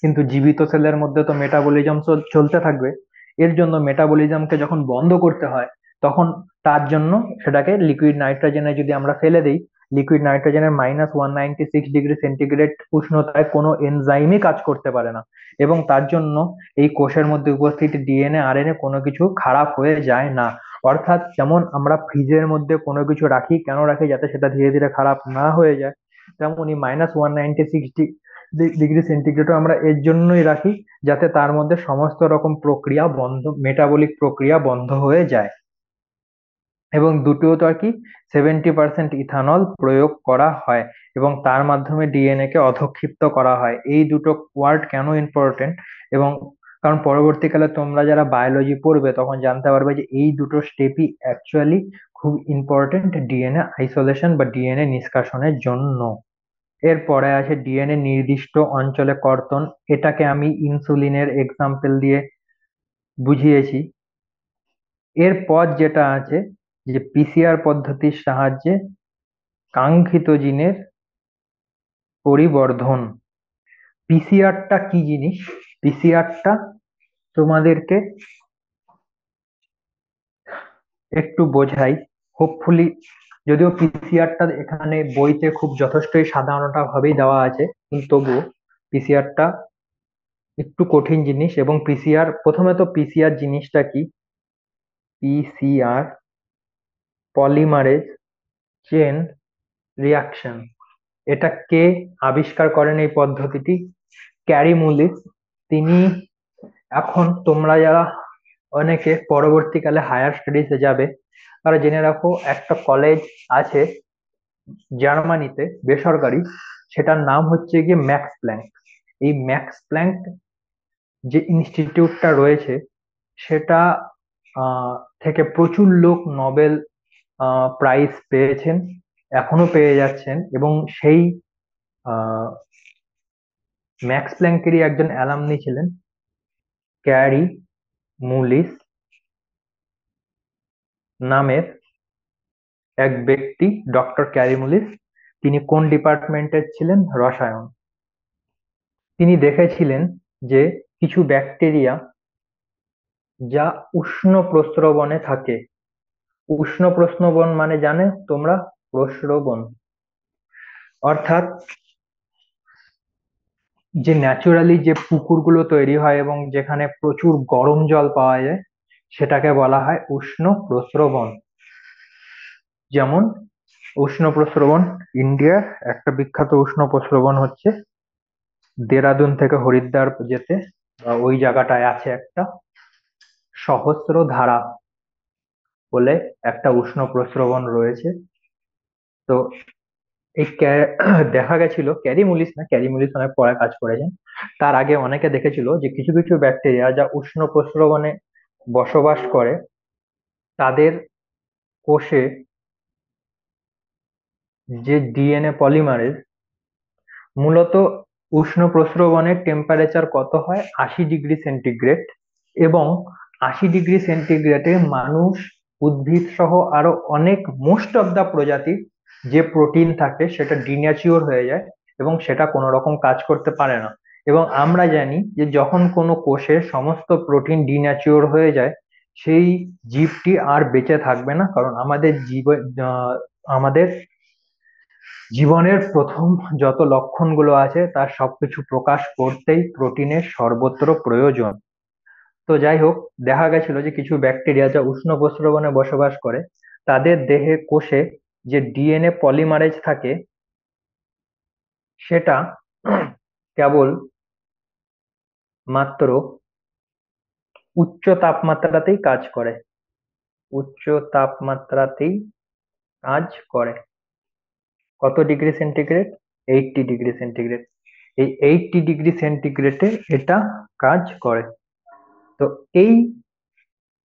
কিন্তু জীবিত সেলের মধ্যে তো মেটাবলিজম চলতে থাকবে। এর জন্য মেটাবলিজমকে যখন বন্ধ করতে হয়, তখন তার জন্য সেটাকে লিকুইড নাইট্রোজেনে যদি আমরা ফেলে দিই, লিকুইড নাইট্রোজেনের -196 ডিগ্রি সেন্টিগ্রেড উষ্ণতায় কোনো এনজাইমই কাজ করতে পারে না। এবং তার জন্য এই কোষের মধ্যে উপস্থিত ডিএনএ, আরএনএ কোনো কিছু খারাপ হয়ে যায় না। অর্থাৎ যেমন আমরা ফ্রিজের মধ্যে কোনো কিছু রাখি, কেন রাখি, যাতে সেটা ধীরে ধীরে খারাপ না হয়ে যায়। তেমনি -196 ডিগ্রি সেন্টিগ্রেডও আমরা এর জন্যই রাখি, যাতে তার মধ্যে সমস্ত রকম প্রক্রিয়া বন্ধ, মেটাবলিক প্রক্রিয়া বন্ধ হয়ে যায়। এবং দ্বিতীয়ত আর কি, 70% ইথানল প্রয়োগ করা হয় এবং তার মাধ্যমে ডিএনএ কে অধঃক্ষিপ্ত করা হয়। এই দুটো ওয়ার্ড কেন ইম্পর্টেন্ট, এবং কারণ পরবর্তীকালে তোমরা যারা বায়োলজি পড়বে তখন জানতে পারবে যে এই দুটো স্টেপই অ্যাকচুয়ালি খুব ইম্পর্টেন্ট ডিএনএ আইসোলেশন বা ডিএনএ নিষ্কাশনের জন্য। এরপরে আছে ডিএনএ নির্দিষ্ট অঞ্চলে কর্তন। এটাকে আমি ইনসুলিনের এক্সাম্পল দিয়ে বুঝিয়েছি। এরপর যেটা আছে, যে পিসিআর পদ্ধতির সাহায্যে কাঙ্ক্ষিত জিনের পরিবর্ধন। পিসিআরটা কি জিনিস? পিসিআরটা তোমাদেরকে একটু বোঝাই, হোপফুলি। যদিও পিসিআরটা এখানে বইতে খুব যথেষ্টই সাধারণটা ভাবেই দেওয়া আছে, কিন্তু তবুও পিসিআরটা একটু কঠিন জিনিস। এবং পিসিআর, প্রথমে তো পিসিআর জিনিসটা কি? PCR polymerase chain reaction. এটা কে আবিষ্কার করেন এই পদ্ধতিটি? ক্যারি মুলিস। তিনি, এখন তোমরা যারা অনেকে পরবর্তীকালে হায়ার স্টাডিজে যাবে তারা জেনে রাখো, একটা কলেজ আছে জার্মানিতে বেসরকারি, সেটার নাম হচ্ছে গিয়ে ম্যাক্স প্ল্যাঙ্ক। এই ম্যাক্স প্ল্যাঙ্ক যে ইনস্টিটিউটটা রয়েছে সেটা আহ, থেকে প্রচুর লোক নোবেল প্রাইজ পেয়েছেন, এখনো পেয়ে যাচ্ছেন। এবং সেই আহ, ম্যাক্স প্ল্যাঙ্কেরই একজন অ্যালামনি ছিলেন ক্যারি মুলিস নামের এক ব্যক্তি, ডক্টর ক্যারি মুলিস। তিনি কোন ডিপার্টমেন্টের ছিলেন? রসায়ন। তিনি দেখেছিলেন যে কিছু ব্যাকটেরিয়া যা উষ্ণ প্রস্রবণে থাকে। উষ্ণ প্রস্রবণ মানে জানে তোমরা? প্রস্রবণ অর্থাৎ যে ন্যাচারালি যে পুকুরগুলো তৈরি হয় এবং যেখানে প্রচুর গরম জল পাওয়া যায়, সেটাকে বলা হয় উষ্ণ প্রস্রবণ। যেমন উষ্ণ প্রস্রবণ, ইন্ডিয়ার একটা বিখ্যাত উষ্ণ প্রস্রবণ হচ্ছে দেরাদুন থেকে হরিদ্বার যেতে, ওই জায়গাটায় আছে একটা সহস্রধারা বলে একটা উষ্ণ প্রস্রবণ রয়েছে। তো এই দেখা গেছিল, ক্যারি মুলিস না, ক্যারি মুলিস অনেক পরে কাজ করেছেন, তার আগে অনেকে দেখেছিল যে কিছু কিছু ব্যাকটেরিয়া যা উষ্ণ প্রস্রবণে বসবাস করে, তাদের কোষে যে ডিএনএ পলিমারেজ, মূলত উষ্ণ প্রস্রবণের টেম্পারেচার কত হয়? 80 ডিগ্রি সেন্টিগ্রেড। এবং 80 ডিগ্রি সেন্টিগ্রেডে মানুষ, উদ্ভিদ সহ আরো অনেক, মোস্ট অফ দা প্রজাতির যে প্রোটিন থাকে সেটা ডিন্যাচিওর হয়ে যায় এবং সেটা কোনো রকম কাজ করতে পারে না। এবং আমরা জানি যে যখন কোনো কোষের সমস্ত প্রোটিন ডিন্যাচিওর হয়ে যায়, সেই জীবটি আর বেঁচে থাকবে না, কারণ আমাদের জীবনের প্রথম যত লক্ষণগুলো আছে তার সবকিছু প্রকাশ করতেই প্রোটিনের সর্বত্র প্রয়োজন। তো যাই হোক, দেখা গেছিল যে কিছু ব্যাকটেরিয়া যা উষ্ণ প্রস্রবণে বসবাস করে, তাদের দেহে কোষে যে ডিএনএ পলিমারেজ থাকে সেটা কেবল মাত্র উচ্চ তাপমাত্রাতেই কাজ করে। উচ্চ তাপমাত্রাতেই কাজ করে। কত ডিগ্রি সেন্টিগ্রেড? 80 degree centigrade. এই 80 ডিগ্রি সেন্টিগ্রেডে এটা কাজ করে। তো এই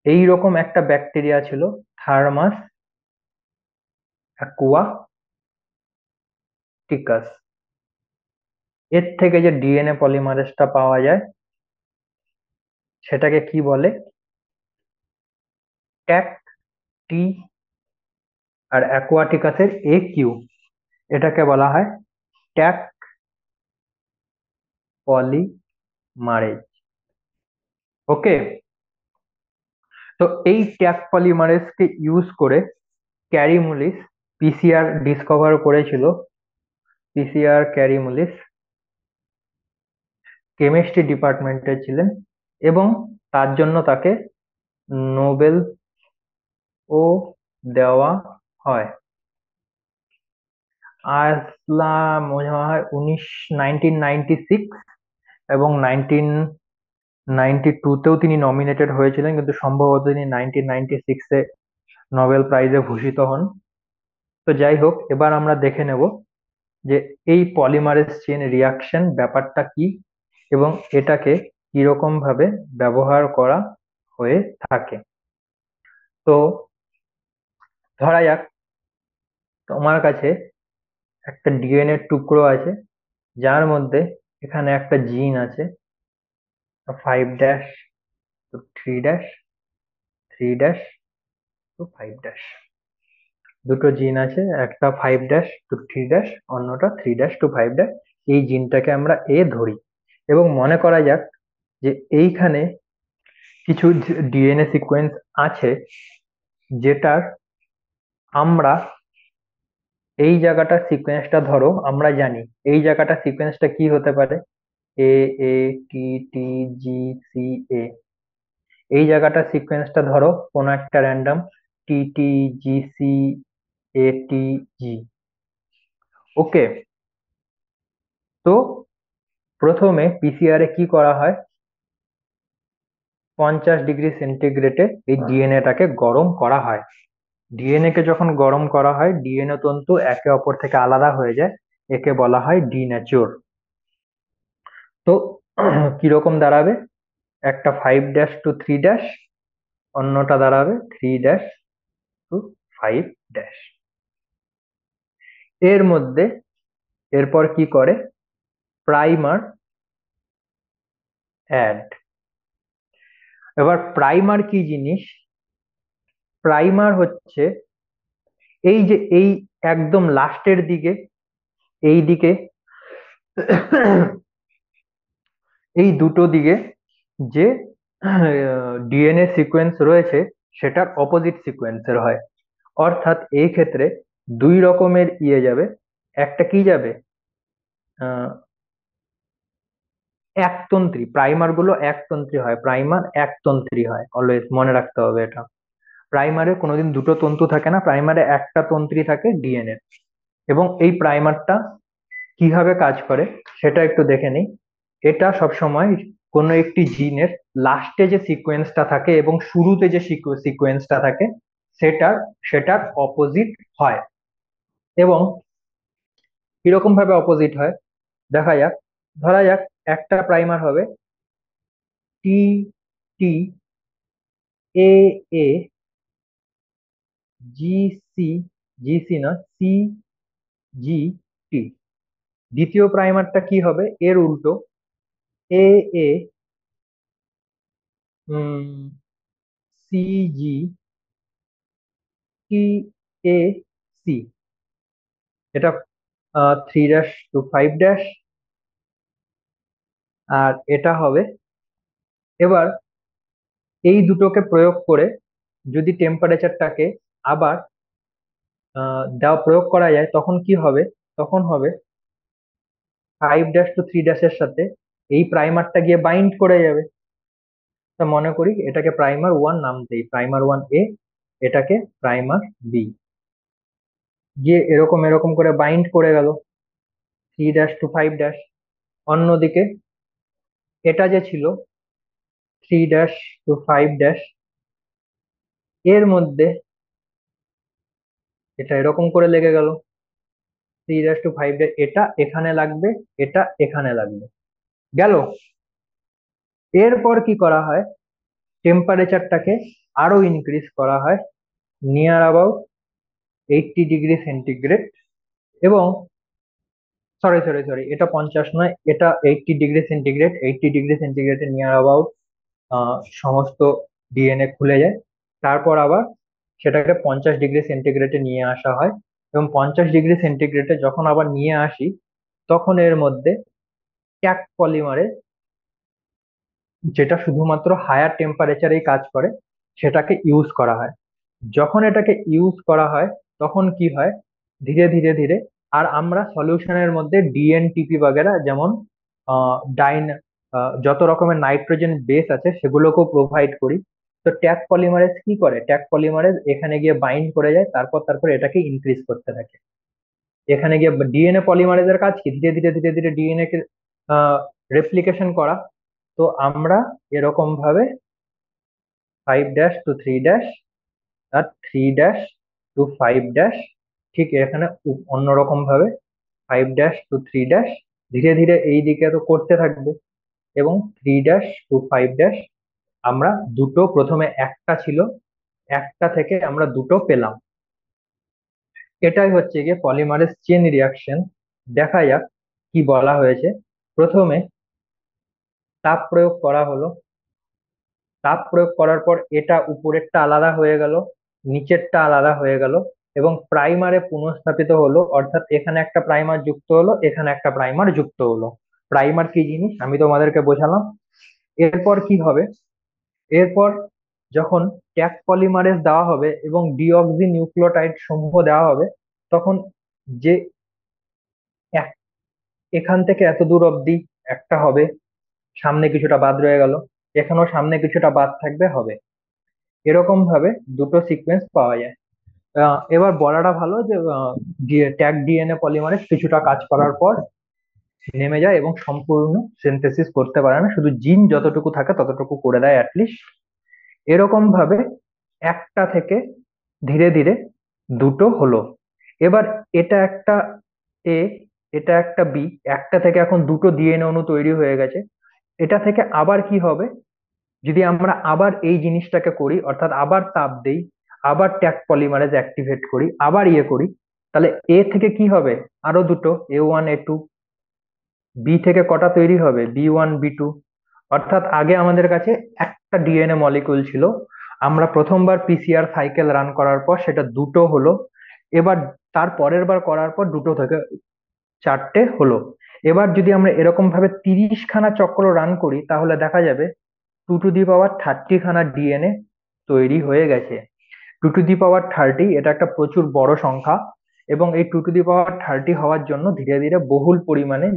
এই রকম একটা ব্যাকটেরিয়া ছিল, থার্মাস অ্যাকুয়াটিকাস। এর থেকে যে ডিএনএ পলিমারেজটা পাওয়া যায় সেটাকে কি বলে? ট্যাক টি। আর অ্যাকুয়াটিকাসের কিউ, এটাকে বলা হয় ট্যাক পলিমারেজ। ওকে। তো এই ট্যাক পলিমারেজকে ইউজ করে ক্যারিমুলিস পিসিআর ডিসকভার করেছিল। পিসিআর ক্যারিমুলিস কেমিস্ট্রি ডিপার্টমেন্টে ছিলেন এবং তার জন্য তাকে নোবেল ও দেওয়া হয়। আসলাম মনে হয় 1996, এবং 1992-তেও তিনি নমিনেটেড হয়েছিলেন, কিন্তু সম্ভবত তিনি 1996-এ নোবেল প্রাইজে ভূষিত হন। তো যাই হোক, এবার আমরা দেখে নেব যে এই পলিমারেজ চেন রিয়াকশন ব্যাপারটা কি এবং এটাকে কিরকম ভাবে ব্যবহার করা হয়ে থাকে। তো ধরা যাক তোমার কাছে একটা ডিএনএ টুকরো আছে, যার মধ্যে এখানে একটা জিন আছে, 5' টু 3', 3' টু 5'। দুটো জিন আছে, একটা 5' টু 3', অন্যটা 3' টু 5'। এই জিনটাকে আমরা এ ধরি এবং মনে করা যাক যে এইখানে কিছু ডিএনএ সিকোয়েন্স আছে, যেটার আমরা এই জায়গাটা সিকোয়েন্সটা ধরো আমরা জানি এই জায়গাটা সিকোয়েন্সটা কি হতে পারে, এ এ টি টি জি সি এ। এই জায়গাটা সিকোয়েন্সটা ধরো কোনো একটা র্যান্ডম টি টি জি সি এ টি জি। ওকে, তো প্রথমে পিসিআর এ কি করা হয়, 50°C এই ডিএনএটাকে গরম করা হয়। ডিএনএ কে যখন গরম করা হয়, ডিএনএ তন্তু একে অপর থেকে আলাদা হয়ে যায়, একে বলা হয় ডিনেচর। তো কিরকম দাঁড়াবে, একটা 5' টু 3', অন্যটা দাঁড়াবে 3' টু 5'। এর মধ্যে এরপর কি করে, প্রাইমার অ্যাড। এবার প্রাইমার কি জিনিস, প্রাইমার হচ্ছে এই যে এই একদম লাস্টের দিকে, এই দিকে এই দুটো দিকে যে ডিএনএ সিকোয়েন্স রয়েছে সেটার অপোজিট সিকোয়েন্সের হয়। অর্থাৎ এই ক্ষেত্রে দুই রকমের ইয়ে যাবে, একটা কি যাবে, আহ, একতন্ত্রী। প্রাইমার গুলো একতন্ত্রী হয়, প্রাইমার একতন্ত্রী হয়, অলওয়েজ মনে রাখতে হবে এটা। প্রাইমারে কোনোদিন দুটো তন্তু থাকে না, প্রাইমারে একটা তন্ত্রী থাকে ডিএনএ। এবং এই প্রাইমারটা কিভাবে কাজ করে সেটা একটু দেখে নিই। এটা সবসময় কোনো একটি জিনের লাস্টে যে সিকোয়েন্সটা থাকে এবং শুরুতে যে সিকোয়েন্সটা থাকে সেটার সেটার অপোজিট হয়। এবং কিরকম ভাবে অপোজিট হয় দেখা যাক। ধরা যাক একটা প্রাইমার হবে টি টি এ এ জি সি, জি সি না, সি জি টি। দ্বিতীয় প্রাইমারটা কি হবে, এর উল্টো, এ A C G T A C. এটা 3' টু 5'। আর এটা হবে, এবার এই দুটোকে প্রয়োগ করে যদি টেম্পারেচারটাকে আবার দেওয়া প্রয়োগ করা যায় তখন কি হবে, তখন হবে 5' টু 3' এর সাথে এই প্রাইমারটা গিয়ে বাইন্ড করে যাবে। তা মনে করি এটাকে প্রাইমার 1 নাম দেই, প্রাইমার 1 এ, এটাকে প্রাইমার 2। গিয়ে এরকম এরকম করে বাইন্ড করে গেল 3' টু 5'। অন্যদিকে এটা যে ছিল 3' টু 5', এর মধ্যে এটা এরকম করে লেগে গেল 3' টু 5'। এটা এখানে লাগবে, এটা এখানে লাগবে, গেল। এরপর কি করা হয়, টেম্পারেচারটাকে আরো ইনক্রিজ করা হয় নিয়ার অ্যাবাউট 80°C। এবং সরি, এটা 50 নয়, এটা 80°C। 80°C নিয়ার অ্যাবাউট সমস্ত ডিএনএ খুলে যায়। তারপর আবার সেটাকে 50°C নিয়ে আসা হয়। এবং 50°C যখন আবার নিয়ে আসি তখন এর মধ্যে ট্যাক পলিমারে, যেটা শুধুমাত্র হায়ার টেম্পারেচারেই কাজ করে, সেটাকে ইউজ করা হয়। যখন এটাকে ইউজ করা হয় তখন কি হয়, ধীরে ধীরে ধীরে, আর আমরা সলিউশনের মধ্যে ডিএনটিপি বাগেরা যেমন ডাইন যত রকমের নাইট্রোজেন বেস আছে সেগুলোকেও প্রোভাইড করি। তো ট্যাগ পলিমারেজ কি করে, ট্যাগ পলিমারেজ এখানে গিয়ে বাইন্ড করে যায়, তারপর এটাকে ইনক্রিজ করতে থাকে। এখানে গিয়ে ডিএনএ পলিমারেজের কাজ কি, ধীরে ধীরে ধীরে ধীরে ডিএনএ কে রেপ্লিকেশন করা। তো আমরা এরকম ভাবে 5' to 3' আর 3' to 5', ঠিক এখানে অন্যরকম ভাবে 5' to 3' ধীরে ধীরে এই দিকে তো করতে থাকবে। এবং 3' to 5' আমরা দুটো, প্রথমে একটা ছিল, একটা থেকে আমরা দুটো পেলাম। এটাই হচ্ছে গিয়ে পলিমারেজ চেন রিয়াকশন। দেখা যাক কি বলা হয়েছে। প্রথমে তাপ প্রয়োগ করা হলো, তাপ প্রয়োগ করার পর এটা উপরেরটা আলাদা হয়ে গেল, নিচেরটা আলাদা হয়ে গেল, এবং প্রাইমারে পুনঃস্থাপিত হলো, অর্থাৎ এখানে একটা প্রাইমার যুক্ত হলো, এখানে একটা প্রাইমার যুক্ত হলো। প্রাইমার কি জিনিস আমি তোমাদেরকে বোঝালাম। এরপর কি হবে, এরপর যখন ট্যাগ পলিমারেজ দেওয়া হবে এবং ডিঅক্সি নিউক্লিওটাইড সমূহ দেওয়া হবে, তখন যে এক, এখান থেকে এত দূর অবধি একটা হবে, সামনে কিছুটা বাদ রয়ে গেল, এখানেও সামনে কিছুটা বাদ থাকবে, হবে। এরকম ভাবে দুটো সিকোয়েন্স পাওয়া যায়। এবার বলাটা ভালো যে ট্যাগ ডিএনএ পলিমারেজ কিছুটা কাজ করার পর নেমে যায় এবং সম্পূর্ণ সিনথেসিস করতে পারে না, শুধু জিন যতটুকু থাকে ততটুকু করে দেয় অ্যাটলিস্ট। এরকম ভাবে একটা থেকে ধীরে ধীরে দুটো হলো। এবার এটা একটা এ, এটা একটা বি, একটা থেকে এখন দুটো ডিএনএ অণু তৈরি হয়ে গেছে। এটা থেকে আবার কি হবে, যদি আমরা আবার এই জিনিসটাকে করি, অর্থাৎ আবার তাপ দেই, আবার ট্যাগ পলিমারেজ অ্যাক্টিভেট করি, আবার ইয়ে করি, তাহলে এ থেকে কি হবে, আরো দুটো, A1 A2। বি থেকে কটা তৈরি হবে, B1 B2। অর্থাৎ আগে আমাদের কাছে একটা ডিএনএ মলিকুল ছিল, আমরা প্রথমবার পিসিআর সাইকেল রান করার পর সেটা দুটো হলো। এবার তার পরের বার করার পর দুটো থেকে চারটে হলো। এবার যদি আমরা এরকম ভাবে 30 খানা চক্র রান করি, তাহলে দেখা যাবে 2 to the power 30 খানা ডিএনএ তৈরি হয়ে গেছে। 2 to the power 30 এটা একটা প্রচুর বড় সংখ্যা, এবং এই 2 to the power 30 হওয়ার জন্য ধীরে ধীরে বহুল পরিমাণে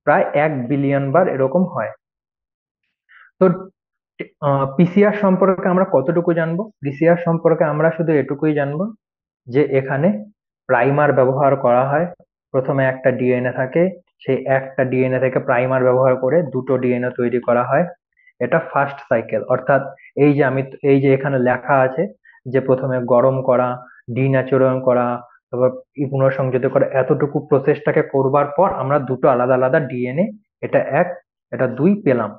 প্রায় 1 বিলিয়ন বার এরকম হয়। তো পিসিআর সম্পর্কে আমরা কতটুকু জানবো, পিসিআর সম্পর্কে আমরা শুধু এটুকুই জানবো যে এখানে প্রাইমার ব্যবহার করা হয়। প্রথমে একটা ডিএনএ থাকে, সেই একটা ডিএনএ থেকে প্রাইমার ব্যবহার করে দুটো ডিএনএ তৈরি করা হয়। এটা ফার্স্ট সাইকেল, অর্থাৎ এই যে এখানে লেখা আছে যে প্রথমে গরম করা, ডিন্যাচুরেশন করা, তারপর পুনঃসংযোজিত করা, এতটুকু প্রসেসটাকে করবার পর আমরা দুটো আলাদা আলাদা ডিএনএ, এটা এক, এটা দুই পেলাম।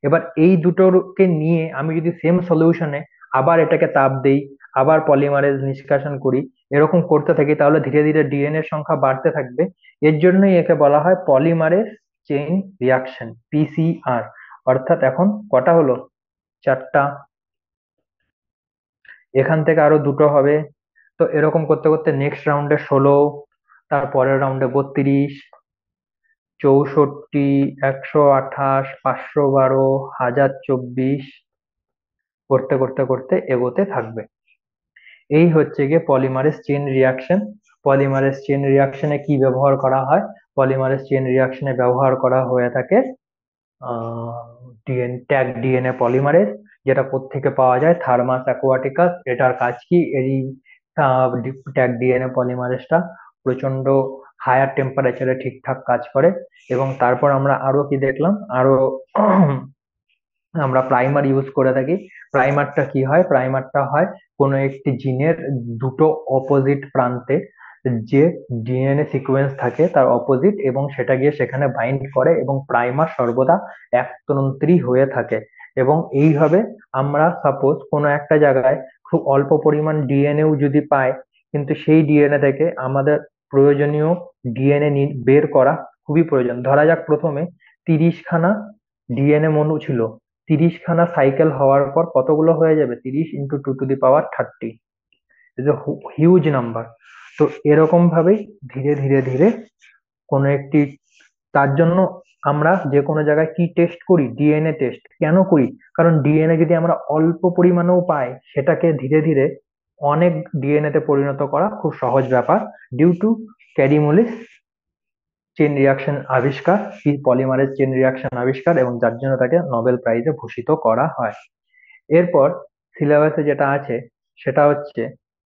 এবার এই দুটোকে নিয়ে আমি যদি সেম সলিউশনে আবার এটাকে তাপ দেই, আবার পলিমারেজ নিষ্কাশন করি, এরকম করতে থাকি, তাহলে ধীরে ধীরে ডিএনএ এর সংখ্যা বাড়তে থাকবে। এর জন্যই একে বলা হয় পলিমারেজ চেইন রিয়াকশন, পিসিআর। অর্থাৎ এখন কটা হলো, চারটা, এখান থেকে আরো দুটো হবে। তো এরকম করতে করতে নেক্সট রাউন্ডে 16, তারপরের রাউন্ডে 32, 64, 128, 512, 1024, করতে করতে করতে এগোতে থাকবে। এই হচ্ছে গিয়ে polymerase chain reaction. Polymerase chain রিয়াকশনে কি ব্যবহার করা হয়, পলিমারেজ চেইন রিয়াকশনে ব্যবহার করা হয়ে থাকে ট্যাগ ডিএনএ পলিমারেজ, যেটা কোত্থেকে পাওয়া যায়, থার্মাস অ্যাকুয়াটিকাস। এটার কাজ কি, এই ট্যাগ ডিএনএ পলিমারেজটা প্রচন্ড হায়ার টেম্পারেচারে ঠিকঠাক কাজ করে। এবং তারপর আমরা আরো কি দেখলাম, আরো আমরা প্রাইমার ইউজ করে থাকি। প্রাইমারটা কি হয়, প্রাইমারটা হয় কোনো একটি জিনের দুটো অপোজিট প্রান্তে যে ডিএনএ সিকোয়েন্স থাকে তার অপোজিট, এবং সেটা গিয়ে সেখানে বাইন্ড করে, এবং প্রাইমার সর্বদা একতন্ত্রী হয়ে থাকে। এবং এইভাবে আমরা সাপোজ কোনো একটা জায়গায় খুব অল্প পরিমাণ ডিএনএও যদি পাই, কিন্তু সেই ডিএনএ থেকে আমাদের প্রয়োজনীয় ডিএনএ বের করা খুবই প্রয়োজন। ধরা যাক প্রথমে 30 খানা ডিএনএ অণু ছিল, 30 খানা সাইকেল হওয়ার পর কতগুলো হয়ে যাবে, 30 × 2 to the power 30, is a huge number. তো এরকম ভাবেই ধীরে ধীরে ধীরে কোনো একটি, তার জন্য আমরা যে কোনো জায়গায় কি টেস্ট করি, ডিএনএ টেস্ট কেন করি, কারণ ডিএনএ যদি আমরা অল্প পরিমাণেও পাই, সেটাকে ধীরে ধীরে অনেক ডিএনএ তে পরিণত করা খুব সহজ ব্যাপার, ডিউ টু ক্যাডিমোলিস চেন রিয়াকশন আবিষ্কার, পলিমারেজ চেন রিয়াকশন আবিষ্কার, এবং যার জন্য তাকে নোবেল প্রাইজে ভূষিত করা হয়। এরপর সিলেবাসে যেটা আছে সেটা হচ্ছে